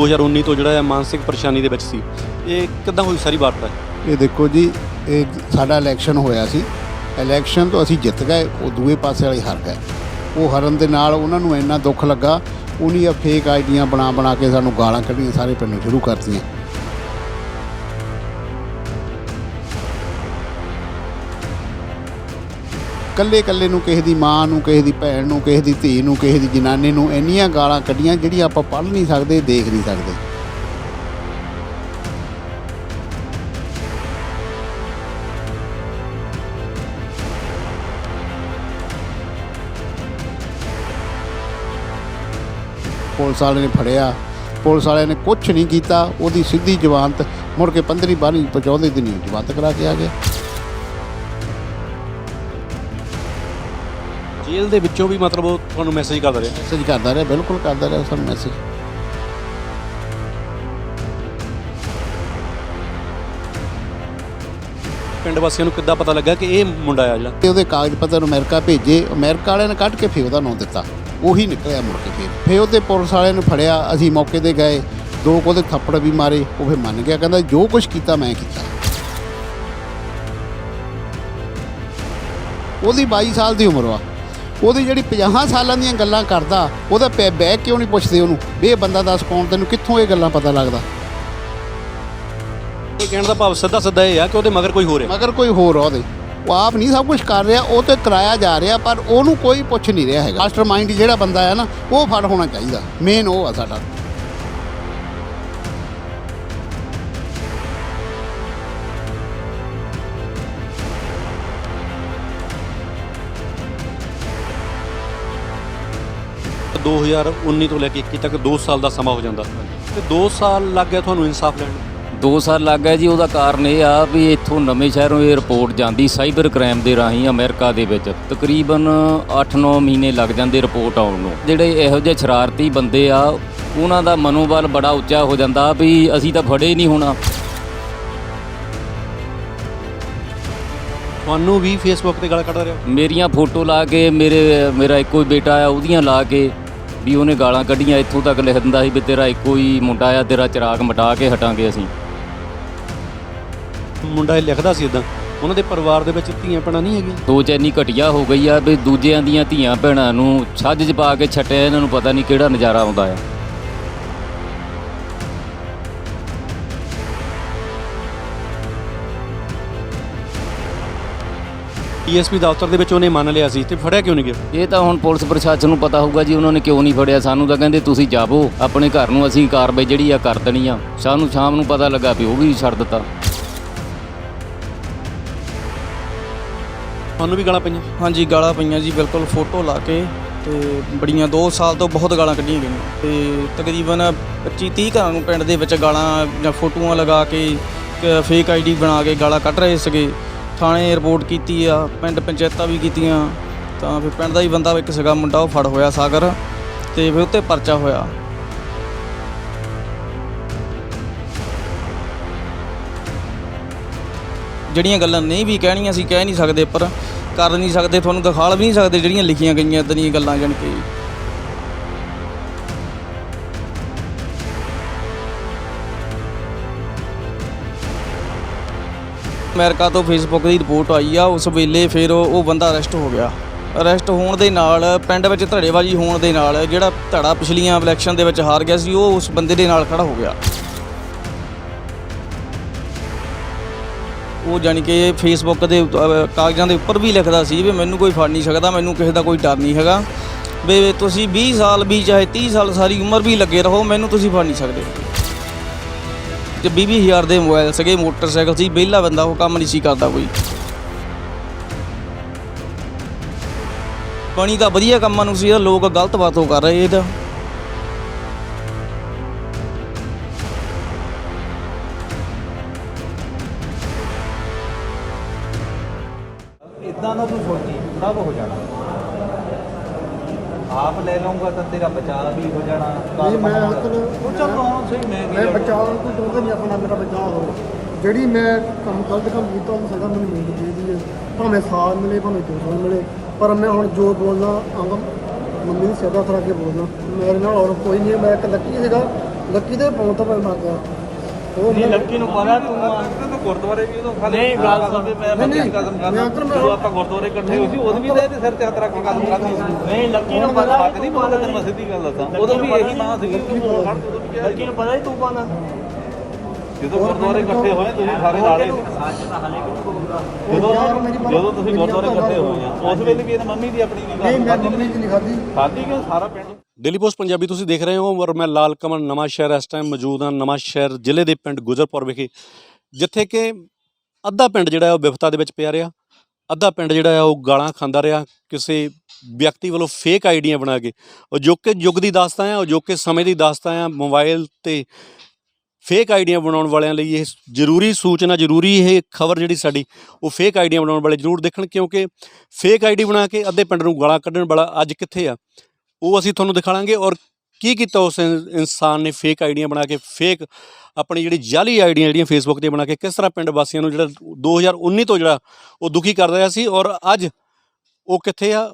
2019 ਤੋਂ ਜਿਹੜਾ ਮਾਨਸਿਕ ਪਰੇਸ਼ਾਨੀ ਦੇ ਵਿੱਚ ਸੀ, ਇਹ ਕਿੱਦਾਂ ਹੋਈ ਸਾਰੀ ਵਾਰਤਾ? ਇਹ ਦੇਖੋ ਜੀ, ਇਹ ਸਾਡਾ ਇਲੈਕਸ਼ਨ ਹੋਇਆ ਸੀ। ਇਲੈਕਸ਼ਨ ਤੋਂ ਅਸੀਂ ਜਿੱਤ ਗਏ, ਉਹ ਦੂਏ ਪਾਸੇ ਵਾਲੇ ਹਾਰ ਗਏ। ਉਹ ਹਾਰਨ ਦੇ ਨਾਲ ਉਹਨਾਂ ਨੂੰ ਇੰਨਾ ਦੁੱਖ ਲੱਗਾ, ਉਹਨੀਆਂ ਫੇਕ ਆਈਡੀਆਂ ਬਣਾ ਕੇ ਸਾਨੂੰ ਗਾਲਾਂ ਕੱਢੀਆਂ, ਸਾਰੇ ਪਿੰਡ ਨੂੰ ਸ਼ੁਰੂ ਕਰਤੀਆਂ। ਕੱਲੇ ਨੂੰ, ਕਿਸੇ ਦੀ ਮਾਂ ਨੂੰ, ਕਿਸੇ ਦੀ ਭੈਣ ਨੂੰ, ਕਿਸੇ ਦੀ ਧੀ ਨੂੰ, ਕਿਸੇ ਦੀ ਜਨਾਨੀ ਨੂੰ ਇੰਨੀਆਂ ਗਾਲਾਂ ਕੱਢੀਆਂ ਜਿਹੜੀਆਂ ਆਪਾਂ ਪੜ੍ਹ ਨਹੀਂ ਸਕਦੇ, ਦੇਖ ਨਹੀਂ ਸਕਦੇ। ਪੁਲਿਸ ਵਾਲੇ ਨੇ ਫੜਿਆ, ਪੁਲਿਸ ਵਾਲਿਆਂ ਨੇ ਕੁਛ ਨਹੀਂ ਕੀਤਾ, ਉਹਦੀ ਸਿੱਧੀ ਜ਼ਮਾਨਤ ਮੁੜ ਕੇ 15ਵੀਂ 12ਵੀਂ ਪਹੁੰਚਾਉਂਦੇ ਦਿਨ ਜ਼ਮਾਨਤ ਕਰਾ ਕੇ ਆ ਗਿਆ। ਜੇਲ੍ਹ ਦੇ ਵਿੱਚੋਂ ਵੀ ਮਤਲਬ ਉਹ ਤੁਹਾਨੂੰ ਮੈਸੇਜ ਕਰਦਾ ਰਿਹਾ? ਮੈਸੇਜ ਕਰਦਾ ਰਿਹਾ, ਬਿਲਕੁਲ ਕਰਦਾ ਰਿਹਾ ਸਾਨੂੰ ਮੈਸੇਜ। ਪਿੰਡ ਵਾਸੀਆਂ ਨੂੰ ਕਿੱਦਾਂ ਪਤਾ ਲੱਗਾ ਕਿ ਇਹ ਮੁੰਡਾ ਆ ਜਿਹੜਾ? ਤੇ ਉਹਦੇ ਕਾਗਜ਼ ਪੱਤਰ ਅਮਰੀਕਾ ਭੇਜੇ, ਅਮਰੀਕਾ ਵਾਲਿਆਂ ਨੇ ਕੱਢ ਕੇ ਫਿਰ ਉਹਦਾ ਨਾਂ ਦਿੱਤਾ, ਉਹੀ ਨਿਕਲਿਆ ਮੁੜ ਕੇ। ਫਿਰ ਉਹਦੇ ਪੁਲਿਸ ਵਾਲਿਆਂ ਨੂੰ ਫੜਿਆ, ਅਸੀਂ ਮੌਕੇ 'ਤੇ ਗਏ, 2 ਉਹਦੇ ਥੱਪੜ ਵੀ ਮਾਰੇ, ਉਹ ਫਿਰ ਮੰਨ ਗਿਆ, ਕਹਿੰਦਾ ਜੋ ਕੁਛ ਕੀਤਾ ਮੈਂ ਕੀਤਾ। ਉਹਦੀ 22 ਸਾਲ ਦੀ ਉਮਰ ਵਾ, ਉਹਦੀ ਜਿਹੜੀ 50 ਸਾਲਾਂ ਦੀਆਂ ਗੱਲਾਂ ਕਰਦਾ, ਉਹਦਾ ਬਹਿ ਕਿਉਂ ਨਹੀਂ ਪੁੱਛਦੇ ਉਹਨੂੰ ਵੀ ਇਹ ਬੰਦਾ ਦੱਸ ਕੌਣ, ਤੈਨੂੰ ਕਿੱਥੋਂ ਇਹ ਗੱਲਾਂ ਪਤਾ ਲੱਗਦਾ? ਇਹ ਕਹਿਣ ਦਾ ਭਾਵ ਸਿੱਧਾ ਇਹ ਆ ਕਿ ਉਹਦੇ ਮਗਰ ਕੋਈ ਹੋਰ ਹੈ? ਮਗਰ ਕੋਈ ਹੋਰ ਆ ਉਹਦੇ, ਉਹ ਆਪ ਨਹੀਂ ਸਭ ਕੁਝ ਕਰ ਰਿਹਾ, ਉਹ ਤੇ ਕਰਾਇਆ ਜਾ ਰਿਹਾ, ਪਰ ਉਹਨੂੰ ਕੋਈ ਪੁੱਛ ਨਹੀਂ ਰਿਹਾ ਹੈਗਾ। ਮਾਸਟਰ ਮਾਈਂਡ ਜਿਹੜਾ ਬੰਦਾ ਹੈ ਨਾ, ਉਹ ਫੜ ਹੋਣਾ ਚਾਹੀਦਾ, ਮੇਨ ਉਹ ਆ ਸਾਡਾ। ਤੇ 2019 ਤੋਂ ਲੈ ਕੇ 21 ਤੱਕ 2 ਸਾਲ ਦਾ ਸਮਾਂ ਹੋ ਜਾਂਦਾ, ਤੇ 2 ਸਾਲ ਲੱਗ ਗਿਆ ਤੁਹਾਨੂੰ ਇਨਸਾਫ ਲੈਣ ਨੂੰ? 2 ਸਾਲ ਲੱਗ ਗਏ ਜੀ। ਉਹਦਾ ਕਾਰਨ ਇਹ ਆ ਵੀ ਇੱਥੋਂ ਨਵੇਂ ਸ਼ਹਿਰੋਂ ਇਹ ਰਿਪੋਰਟ ਜਾਂਦੀ ਸਾਈਬਰ ਕ੍ਰਾਈਮ ਦੇ ਰਾਹੀਂ ਅਮਰੀਕਾ ਦੇ ਵਿੱਚ, ਤਕਰੀਬਨ 8-9 ਮਹੀਨੇ ਲੱਗ ਜਾਂਦੇ ਰਿਪੋਰਟ ਆਉਣ ਨੂੰ। ਜਿਹੜੇ ਇਹੋ ਜਿਹੇ ਸ਼ਰਾਰਤੀ ਬੰਦੇ ਆ, ਉਹਨਾਂ ਦਾ ਮਨੋਬਲ ਬੜਾ ਉੱਚਾ ਹੋ ਜਾਂਦਾ ਵੀ ਅਸੀਂ ਤਾਂ ਫੜੇ ਹੀ ਨਹੀਂ ਹੋਣਾ। ਤੁਹਾਨੂੰ ਵੀ ਫੇਸਬੁੱਕ ਤੇ ਗਾਲਾਂ ਕੱਢ ਰਿਹਾ? ਮੇਰੀਆਂ ਫੋਟੋ ਲਾ ਕੇ, ਮੇਰਾ ਇੱਕੋ ਹੀ ਬੇਟਾ ਆ, ਉਹਦੀਆਂ ਲਾ ਕੇ ਵੀ ਉਹਨੇ ਗਾਲਾਂ ਕੱਢੀਆਂ। ਇੱਥੋਂ ਤੱਕ ਲਿਖ ਦਿੰਦਾ ਸੀ ਵੀ ਤੇਰਾ ਇੱਕੋ ਹੀ ਮੁੰਡਾ ਆ, ਤੇਰਾ ਚਿਰਾਗ ਮਿਟਾ ਕੇ ਹਟਾਂਗੇ ਅਸੀਂ। ਮੁੰਡਾ ਇਹ ਲਿਖਦਾ ਸੀ ਇੱਦਾਂ? ਉਹਨਾਂ ਦੇ ਪਰਿਵਾਰ ਦੇ ਵਿੱਚ ਧੀਆਂ ਭੈਣਾਂ ਨਹੀਂ ਹੈਗੀਆਂ? ਸੋਚ ਇੰਨੀ ਘਟੀਆ ਹੋ ਗਈ ਆ ਵੀ ਦੂਜਿਆਂ ਦੀਆਂ ਧੀਆਂ ਭੈਣਾਂ ਨੂੰ ਛੱਜ 'ਚ ਪਾ ਕੇ ਛੱਟਿਆ, ਇਹਨਾਂ ਨੂੰ ਪਤਾ ਨਹੀਂ ਕਿਹੜਾ ਨਜ਼ਾਰਾ ਆਉਂਦਾ ਆ। ਡੀਐਸਪੀ ਦਫ਼ਤਰ ਦੇ ਵਿੱਚ ਉਹਨੇ ਮੰਨ ਲਿਆ ਸੀ, ਤੇ ਫੜਿਆ ਕਿਉਂ ਨਹੀਂ ਗਿਆ? ਇਹ ਤਾਂ ਹੁਣ ਪੁਲਿਸ ਪ੍ਰਸ਼ਾਸਨ ਨੂੰ ਪਤਾ ਹੋਊਗਾ ਜੀ, ਉਹਨਾਂ ਨੇ ਕਿਉਂ ਨਹੀਂ ਫੜਿਆ। ਸਾਨੂੰ ਤਾਂ ਕਹਿੰਦੇ ਤੁਸੀਂ ਜਾਵੋ ਆਪਣੇ ਘਰ ਨੂੰ, ਅਸੀਂ ਕਾਰਵਾਈ ਜਿਹੜੀ ਆ ਕਰ ਦੇਣੀ ਆ। ਸਾਨੂੰ ਸ਼ਾਮ ਨੂੰ ਪਤਾ ਲੱਗਾ ਵੀ ਉਹ ਵੀ ਛੱਡ ਦਿੱਤਾ। ਤੁਹਾਨੂੰ ਵੀ ਗਾਲਾਂ ਪਈਆਂ? ਹਾਂਜੀ, ਗਾਲਾਂ ਪਈਆਂ ਜੀ, ਬਿਲਕੁਲ ਫੋਟੋ ਲਾ ਕੇ, ਤੇ ਬੜੀਆਂ 2 ਸਾਲ ਤੋਂ ਬਹੁਤ ਗਾਲਾਂ ਕੱਢੀਆਂ ਗਈਆਂ, ਤੇ ਤਕਰੀਬਨ 25-30 ਘਰਾਂ ਨੂੰ ਪਿੰਡ ਦੇ ਵਿੱਚ ਗਾਲਾਂ ਜਾਂ ਫੋਟੋਆਂ ਲਗਾ ਕੇ, ਫੇਕ ਆਈਡੀ ਬਣਾ ਕੇ ਗਾਲਾਂ ਕੱਢ ਰਹੇ ਸੀਗੇ। ਥਾਣੇ ਰਿਪੋਰਟ ਕੀਤੀ ਆ, ਪਿੰਡ ਪੰਚਾਇਤਾਂ ਵੀ ਕੀਤੀਆਂ, ਤਾਂ ਫਿਰ ਪਿੰਡ ਦਾ ਹੀ ਬੰਦਾ ਇੱਕ ਸੀਗਾ ਮੁੰਡਾ, ਉਹ ਫੜ ਹੋਇਆ ਸਾਗਰ, ਤੇ ਫਿਰ ਉੱਤੇ ਪਰਚਾ ਹੋਇਆ। ਜਿਹੜੀਆਂ ਗੱਲਾਂ ਨਹੀਂ ਵੀ ਕਹਿਣੀਆਂ ਸੀ ਕਹਿ ਨਹੀਂ ਸਕਦੇ, ਪਰ ਕਰ ਨਹੀਂ ਸਕਦੇ, ਤੁਹਾਨੂੰ ਦਿਖਾਲ ਵੀ ਨਹੀਂ ਸਕਦੇ ਜਿਹੜੀਆਂ ਲਿਖੀਆਂ ਗਈਆਂ ਇੱਦਾਂ ਦੀਆਂ ਗੱਲਾਂ। ਜਾਣੀ ਕਿ ਅਮਰੀਕਾ ਤੋਂ ਫੇਸਬੁੱਕ ਦੀ ਰਿਪੋਰਟ ਆਈ ਆ, ਉਸ ਵੇਲੇ ਫਿਰ ਉਹ ਬੰਦਾ ਅਰੈਸਟ ਹੋ ਗਿਆ। ਅਰੈਸਟ ਹੋਣ ਦੇ ਨਾਲ ਪਿੰਡ ਵਿੱਚ ਧੜੇਬਾਜ਼ੀ ਹੋਣ ਦੇ ਨਾਲ ਜਿਹੜਾ ਧੜਾ ਪਿਛਲੀਆਂ ਇਲੈਕਸ਼ਨ ਦੇ ਵਿੱਚ ਹਾਰ ਗਿਆ ਸੀ, ਉਹ ਉਸ ਬੰਦੇ ਦੇ ਨਾਲ ਖੜਾ ਹੋ ਗਿਆ। ਉਹ ਜਾਣੀ ਕਿ ਫੇਸਬੁੱਕ ਦੇ ਕਾਗਜ਼ਾਂ ਦੇ ਉੱਪਰ ਵੀ ਲਿਖਦਾ ਸੀ ਵੀ ਮੈਨੂੰ ਕੋਈ ਫੜ ਨਹੀਂ ਸਕਦਾ, ਮੈਨੂੰ ਕਿਸੇ ਦਾ ਕੋਈ ਡਰ ਨਹੀਂ ਹੈਗਾ, ਵੀ ਤੁਸੀਂ 20 ਸਾਲ ਵੀ ਚਾਹੇ 30 ਸਾਲ ਸਾਰੀ ਉਮਰ ਵੀ ਲੱਗੇ ਰਹੋ, ਮੈਨੂੰ ਤੁਸੀਂ ਫੜ ਨਹੀਂ ਸਕਦੇ। ਤੇ 20,000 ਦੇ ਮੋਬਾਈਲ ਸੀਗੇ, ਮੋਟਰਸਾਈਕਲ ਸੀ, ਵਿਹਲਾ ਬੰਦਾ, ਉਹ ਕੰਮ ਨਹੀਂ ਸੀ ਕਰਦਾ ਕੋਈ। ਪਾਣੀ ਤਾਂ ਵਧੀਆ ਕੰਮਾਂ ਨੂੰ ਸੀ, ਲੋਕ ਗਲਤ ਬਾਤੋਂ ਕਰ ਰਹੇ ਇਹਦਾ। ਇੱਦਾਂ ਦਾ ਤੂੰ ਸੋਚੀ ਸਭ ਹੋ ਜਾਣਾ, ਆਪ ਲੈ ਲਊਂਗਾ ਤਾਂ ਤੇਰਾ ਬਚਾਅ ਵੀ ਹੋ ਜਾਣਾ। ਨਹੀਂ ਮੈਂ ਉਹ ਚੱਲ ਹਾਂ ਸਹੀ, ਮੈਂ ਬਚਾਅ ਨੂੰ ਕੋਈ ਚਾਹੁੰਦਾ ਨਹੀਂ, ਆਪਣਾ ਮੇਰਾ ਬਚਾਅ ਹੋ। ਜਿਹੜੀ ਮੈਂ ਗਲਤ ਕੰਮ ਕੀਤਾ ਉਹਨੂੰ ਸਜ਼ਾ ਮੈਨੂੰ ਮਿਲਣੀ ਚਾਹੀਦੀ ਹੈ, ਭਾਵੇਂ ਸਾਲ ਮਿਲੇ ਭਾਵੇਂ 2 ਸਾਲ ਮਿਲੇ, ਪਰ ਮੈਂ ਹੁਣ ਜੋ ਬੋਲਦਾ ਆਂਗਾ ਮੰਮੀ ਦੀ ਸਿਰ ਹੱਥ ਰੱਖ ਕੇ ਬੋਲਦਾ। ਮੇਰੇ ਨਾਲ ਹੋਰ ਕੋਈ ਨਹੀਂ, ਮੈਂ ਇੱਕ ਲੱਕੀ ਸੀਗਾ ਲੱਕੀ ਦੇ ਫੋਨ ਤੋਂ ਮੈਂ ਮਰ ਗਿਆ ਉਹ ਨਹੀਂ ਲੱਕੀ ਨੂੰ ਪਤਾ ਤੂੰ ਗੁਰਦੁਆਰੇ ਵੀ ਉਦੋਂ ਖਾਲੀ ਨਹੀਂ ਗੱਲ ਸੁਣ ਮੈਂ ਕਦਮ ਕਰਦਾ ਜਦੋਂ ਆਪਾਂ ਗੁਰਦੁਆਰੇ ਇਕੱਠੇ ਹੋਏ ਸੀ ਉਦੋਂ ਵੀ ਤਾਂ ਇਹਦੇ ਸਿਰ ਤੇ ਹੱਥ ਰੱਖ ਕੇ ਕਦਮ ਕਰਦਾ ਸੀ ਨਹੀਂ ਲੱਕੀ ਨੂੰ ਪਤਾ ਹੱਥ ਨਹੀਂ ਪਾਉਂਦਾ ਤੈਨੂੰ ਮੈਂ ਸਿੱਧੀ ਗੱਲ ਦੱਸਾਂ ਉਦੋਂ ਵੀ ਇਹੀ ਮਾਂ ਸੀਗੀ ਲੱਕੀ ਨੂੰ ਪਤਾ ਹੀ ਤੂੰ ਪਾਉਂਦਾ ਜਦੋਂ ਗੁਰਦੁਆਰੇ ਇਕੱਠੇ ਹੋਏ ਤੁਸੀਂ ਸਾਰੇ ਨਾਲ ਹੀ ਜਦੋਂ ਤੁਸੀਂ ਗੁਰਦੁਆਰੇ ਇਕੱਠੇ ਹੋਏ ਆ ਉਸ ਵੇਲੇ ਵੀ ਇਹ ਮੰਮੀ ਦੀ ਆਪਣੀ ਨਹੀਂ ਮੈਂ ਮੰਮੀ ਦੀ ਨਹੀਂ ਖਾਧੀ ਖਾਦੀ ਕਿਉਂ ਸਾਰਾ ਪਿੰਡ ਡੇਲੀ ਪੋਸਟ ਪੰਜਾਬੀ ਤੁਸੀਂ ਦੇਖ ਰਹੇ ਹੋ ਔਰ ਮੈਂ ਲਾਲ ਕਮਲ ਨਵਾਂ ਸ਼ਹਿਰ ਇਸ ਟਾਈਮ ਮੌਜੂਦ ਹਾਂ ਨਵਾਂ ਸ਼ਹਿਰ ਜ਼ਿਲ੍ਹੇ ਦੇ ਪਿੰਡ ਗੁਜਰਪੁਰ ਵਿਖੇ ਜਿੱਥੇ ਕਿ ਅੱਧਾ ਪਿੰਡ ਜਿਹੜਾ ਉਹ ਵਿਪਤਾ ਦੇ ਵਿੱਚ ਪਿਆ ਰਿਹਾ ਅੱਧਾ ਪਿੰਡ ਜਿਹੜਾ ਆ ਉਹ ਗਾਲਾਂ ਖਾਂਦਾ ਰਿਹਾ ਕਿਸੇ ਵਿਅਕਤੀ ਵੱਲੋਂ ਫੇਕ ਆਈਡੀਆਂ ਬਣਾ ਕੇ ਅਜੋਕੇ ਯੁੱਗ ਦੀ ਦਾਸਤਾਨ ਹੈ ਅਜੋਕੇ ਸਮੇਂ ਦੀ ਦਾਸਤਾਨ ਹੈ ਮੋਬਾਈਲ ਤੇ ਫੇਕ ਆਈਡੀਆਂ ਬਣਾਉਣ ਵਾਲਿਆਂ ਲਈ ਇਹ ਜ਼ਰੂਰੀ ਸੂਚਨਾ ਜ਼ਰੂਰੀ ਇਹ ਖਬਰ ਜਿਹੜੀ ਸਾਡੀ ਉਹ ਫੇਕ ਆਈਡੀਆਂ ਬਣਾਉਣ ਵਾਲੇ ਜ਼ਰੂਰ ਦੇਖਣ ਕਿਉਂਕਿ ਫੇਕ ਆਈਡੀ ਬਣਾ ਕੇ ਅੱਧੇ ਪਿੰਡ ਨੂੰ ਗਾਲਾਂ ਕੱਢਣ ਵਾਲਾ ਅੱਜ ਕਿੱਥੇ ਆ ਉਹ ਅਸੀਂ ਤੁਹਾਨੂੰ ਦਿਖਾਵਾਂਗੇ ਔਰ ਕੀ ਕੀਤਾ ਉਸ ਇਨਸਾਨ ਨੇ ਫੇਕ ਆਈਡੀਆਂ ਬਣਾ ਕੇ ਫੇਕ ਆਪਣੀ ਜਿਹੜੀ ਜਾਲੀ ਆਈਡੀਆਂ ਜਿਹੜੀਆਂ ਫੇਸਬੁੱਕ 'ਤੇ ਬਣਾ ਕੇ ਕਿਸ ਤਰ੍ਹਾਂ ਪਿੰਡ ਵਾਸੀਆਂ ਨੂੰ ਜਿਹੜਾ 2019 ਤੋਂ ਜਿਹੜਾ ਉਹ ਦੁਖੀ ਕਰ ਰਿਹਾ ਸੀ ਔਰ ਅੱਜ ਉਹ ਕਿੱਥੇ ਆ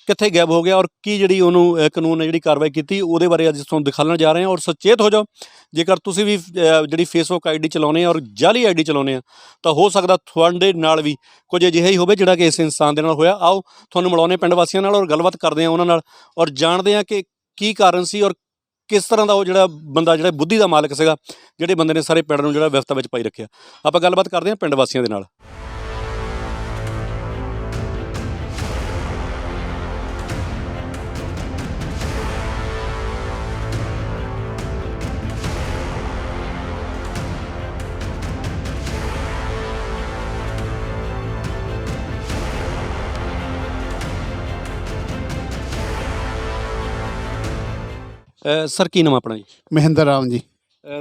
ਕਿੱਥੇ ਗਾਇਬ ਹੋ ਗਿਆ ਔਰ ਕੀ ਜਿਹੜੀ ਉਹਨੂੰ ਕਾਨੂੰਨ ਨੇ ਜਿਹੜੀ ਕਾਰਵਾਈ ਕੀਤੀ ਉਹਦੇ ਬਾਰੇ ਅੱਜ ਤੁਹਾਨੂੰ ਦਿਖਾਉਣ ਜਾ ਰਹੇ ਹਾਂ ਔਰ ਸੁਚੇਤ ਹੋ ਜਾਓ ਜੇਕਰ ਤੁਸੀਂ ਵੀ ਜਿਹੜੀ ਫੇਸਬੁੱਕ ਆਈਡੀ ਚਲਾਉਂਦੇ ਆ ਔਰ ਜਾਲੀ ਆਈਡੀ ਚਲਾਉਂਦੇ ਆ ਤਾਂ ਹੋ ਸਕਦਾ ਤੁਹਾਡੇ ਨਾਲ ਵੀ ਕੁਝ ਅਜਿਹਾ ਹੀ ਹੋਵੇ ਜਿਹੜਾ ਕਿ ਇਸ ਇਨਸਾਨ ਦੇ ਨਾਲ ਹੋਇਆ ਆਓ ਤੁਹਾਨੂੰ ਮਿਲਾਉਂਦੇ ਪਿੰਡ ਵਾਸੀਆਂ ਨਾਲ ਔਰ ਗੱਲਬਾਤ ਕਰਦੇ ਆ ਉਹਨਾਂ ਨਾਲ ਔਰ ਜਾਣਦੇ ਆ ਕਿ ਕੀ ਕਾਰਨ ਸੀ ਔਰ ਕਿਸ ਤਰ੍ਹਾਂ ਦਾ ਉਹ ਜਿਹੜਾ ਬੰਦਾ ਜਿਹੜਾ ਬੁੱਧੀ ਦਾ ਮਾਲਕ ਸੀਗਾ ਜਿਹੜੇ ਬੰਦੇ ਨੇ ਸਾਰੇ ਪਿੰਡ ਨੂੰ ਜਿਹੜਾ ਵਿਵਸਥਾ ਵਿੱਚ ਪਾਈ ਰੱਖਿਆ ਆਪਾਂ ਗੱਲਬਾਤ ਕਰਦੇ ਆ ਪਿੰਡ ਵਾਸੀਆਂ ਦੇ ਨਾਲ ਸਰ ਕੀ ਨਾਮ ਆਪਣਾ ਜੀ ਮਹਿੰਦਰ ਰਾਮ ਜੀ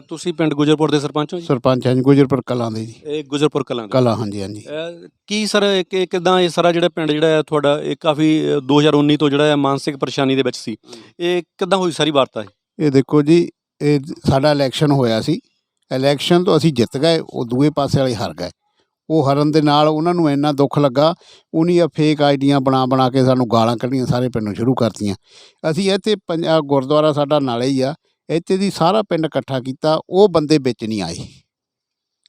ਤੁਸੀਂ ਪਿੰਡ ਗੁਜਰਪੁਰ ਦੇ ਸਰਪੰਚ ਹੋ ਜੀ ਸਰਪੰਚ ਹਾਂ ਜੀ ਗੁਜਰਪੁਰ ਕਲਾਂ ਦੇ ਜੀ ਇਹ ਗੁਜਰਪੁਰ ਕਲਾਂ ਕਲਾਂ ਹਾਂਜੀ ਹਾਂਜੀ ਕੀ ਸਰ ਕਿੱਦਾਂ ਇਹ ਸਾਰਾ ਜਿਹੜਾ ਪਿੰਡ ਜਿਹੜਾ ਹੈ ਤੁਹਾਡਾ ਇਹ ਕਾਫੀ 2019 ਤੋਂ ਜਿਹੜਾ ਹੈ ਮਾਨਸਿਕ ਪਰੇਸ਼ਾਨੀ ਦੇ ਵਿੱਚ ਸੀ ਇਹ ਕਿੱਦਾਂ ਹੋਈ ਸਾਰੀ ਵਾਰਤਾ ਇਹ ਦੇਖੋ ਜੀ ਇਹ ਸਾਡਾ ਇਲੈਕਸ਼ਨ ਹੋਇਆ ਸੀ ਇਲੈਕਸ਼ਨ ਤੋਂ ਅਸੀਂ ਜਿੱਤ ਗਏ ਉਹ ਦੂਏ ਪਾਸੇ ਵਾਲੇ ਹਾਰ ਗਏ ਉਹ ਹਾਰਨ ਦੇ ਨਾਲ ਉਹਨਾਂ ਨੂੰ ਇੰਨਾ ਦੁੱਖ ਲੱਗਾ ਉਹਨੀਆਂ ਫੇਕ ਆਈਡੀਆਂ ਬਣਾ ਕੇ ਸਾਨੂੰ ਗਾਲਾਂ ਕੱਢੀਆਂ ਸਾਰੇ ਪਿੰਡ ਨੂੰ ਸ਼ੁਰੂ ਕਰਤੀਆਂ ਅਸੀਂ ਇੱਥੇ ਗੁਰਦੁਆਰਾ ਸਾਡਾ ਨਾਲੇ ਹੀ ਆ ਇੱਥੇ ਦੀ ਸਾਰਾ ਪਿੰਡ ਇਕੱਠਾ ਕੀਤਾ ਉਹ ਬੰਦੇ ਵਿੱਚ ਨਹੀਂ ਆਏ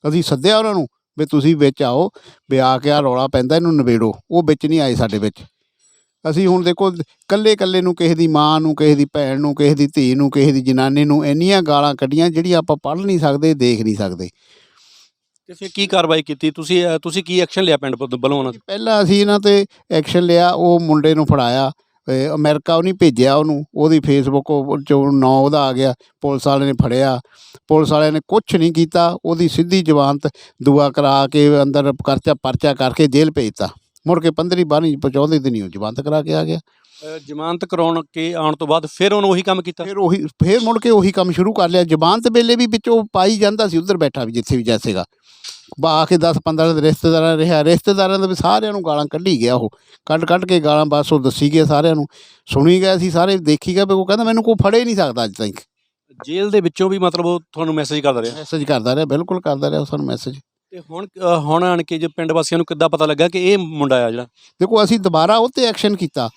ਅਸੀਂ ਸੱਦਿਆ ਉਹਨਾਂ ਨੂੰ ਵੀ ਤੁਸੀਂ ਵਿੱਚ ਆਓ ਵੀ ਆ ਕੇ ਆ ਰੌਲਾ ਪੈਂਦਾ ਇਹਨੂੰ ਨਿਬੇੜੋ ਉਹ ਵਿੱਚ ਨਹੀਂ ਆਏ ਸਾਡੇ ਵਿੱਚ ਅਸੀਂ ਹੁਣ ਦੇਖੋ ਇਕੱਲੇ ਨੂੰ ਕਿਸੇ ਦੀ ਮਾਂ ਨੂੰ ਕਿਸੇ ਦੀ ਭੈਣ ਨੂੰ ਕਿਸੇ ਦੀ ਧੀ ਨੂੰ ਕਿਸੇ ਦੀ ਜਨਾਨੀ ਨੂੰ ਇੰਨੀਆਂ ਗਾਲਾਂ ਕੱਢੀਆਂ ਜਿਹੜੀਆਂ ਆਪਾਂ ਪੜ੍ਹ ਨਹੀਂ ਸਕਦੇ ਦੇਖ ਨਹੀਂ ਸਕਦੇ ਤੇ ਫਿਰ ਕੀ ਕਾਰਵਾਈ ਕੀਤੀ ਤੁਸੀਂ ਕੀ ਐਕਸ਼ਨ ਲਿਆ ਪਿੰਡ ਵੱਲੋਂ ਉਹਨਾਂ 'ਤੇ ਪਹਿਲਾਂ ਅਸੀਂ ਇਹਨਾਂ 'ਤੇ ਐਕਸ਼ਨ ਲਿਆ ਉਹ ਮੁੰਡੇ ਨੂੰ ਫੜਾਇਆ ਅਮਰੀਕਾ ਉਹਨੇ ਭੇਜਿਆ ਉਹਨੂੰ ਉਹਦੀ ਫੇਸਬੁੱਕ 'ਚੋਂ ਨਾਂ ਉਹਦਾ ਆ ਗਿਆ ਪੁਲਿਸ ਵਾਲੇ ਨੇ ਫੜਿਆ ਪੁਲਿਸ ਵਾਲਿਆਂ ਨੇ ਕੁਛ ਨਹੀਂ ਕੀਤਾ ਉਹਦੀ ਸਿੱਧੀ ਜ਼ਮਾਨਤ ਦੁਆ ਕਰਾ ਕੇ ਅੰਦਰ ਪਰਚਾ ਕਰਕੇ ਜੇਲ੍ਹ ਭੇਜਤਾ ਮੁੜ ਕੇ 15-12 ਪਹੁੰਚਾਉਂਦੇ ਦਿਨ ਉਹ ਜ਼ਮਾਨਤ ਕਰਾ ਕੇ ਆ ਗਿਆ ਜ਼ਮਾਨਤ ਕਰਾਉਣ ਕੇ ਆਉਣ ਤੋਂ ਬਾਅਦ ਫਿਰ ਉਹਨੂੰ ਉਹੀ ਕੰਮ ਕੀਤਾ ਫਿਰ ਮੁੜ ਕੇ ਉਹੀ ਕੰਮ ਸ਼ੁਰੂ ਕਰ ਲਿਆ ਜ਼ਮਾਨਤ ਵੇਲੇ ਵੀ ਵਿੱਚ ਉਹ ਪਾਈ ਜਾਂਦਾ ਸੀ ਉੱਧਰ ਬੈਠਾ ਵੀ ਜਿੱਥੇ ਵੀ ਜੈਸੇਗਾ ਆ ਕੇ 10-15 ਦੇ ਰਿਸ਼ਤੇਦਾਰਾਂ ਰਿਹਾ ਰਿਸ਼ਤੇਦਾਰਾਂ ਦੇ ਵੀ ਸਾਰਿਆਂ ਨੂੰ ਗਾਲਾਂ ਕੱਢੀ ਗਿਆ ਉਹ ਕੱਢ ਕੇ ਗਾਲਾਂ ਬਸ ਉਹ ਦੱਸੀ ਗਿਆ ਸਾਰਿਆਂ ਨੂੰ ਸੁਣੀ ਗਿਆ ਸੀ ਸਾਰੇ ਦੇਖੀ ਗਿਆ ਵੀ ਉਹ ਕਹਿੰਦਾ ਮੈਨੂੰ ਕੋਈ ਫੜੇ ਨਹੀਂ ਸਕਦਾ ਅੱਜ ਤੱਕ ਜੇਲ੍ਹ ਦੇ ਵਿੱਚੋਂ ਵੀ ਮਤਲਬ ਉਹ ਤੁਹਾਨੂੰ ਮੈਸੇਜ ਕਰਦਾ ਰਿਹਾ ਬਿਲਕੁਲ ਕਰਦਾ ਰਿਹਾ ਸਾਨੂੰ ਮੈਸੇਜ ਤੇ ਹੁਣ ਆਣ ਕੇ ਜੇ ਪਿੰਡ ਵਾਸੀਆਂ ਨੂੰ ਕਿੱਦਾਂ ਪਤਾ ਲੱਗਾ ਕਿ ਇਹ ਮੁੰਡਾ ਆ ਜਿਹੜਾ ਦੇਖੋ ਅਸੀਂ ਦੁਬਾਰਾ ਉਹ 'ਤੇ ਐਕਸ਼ਨ ਕੀਤਾ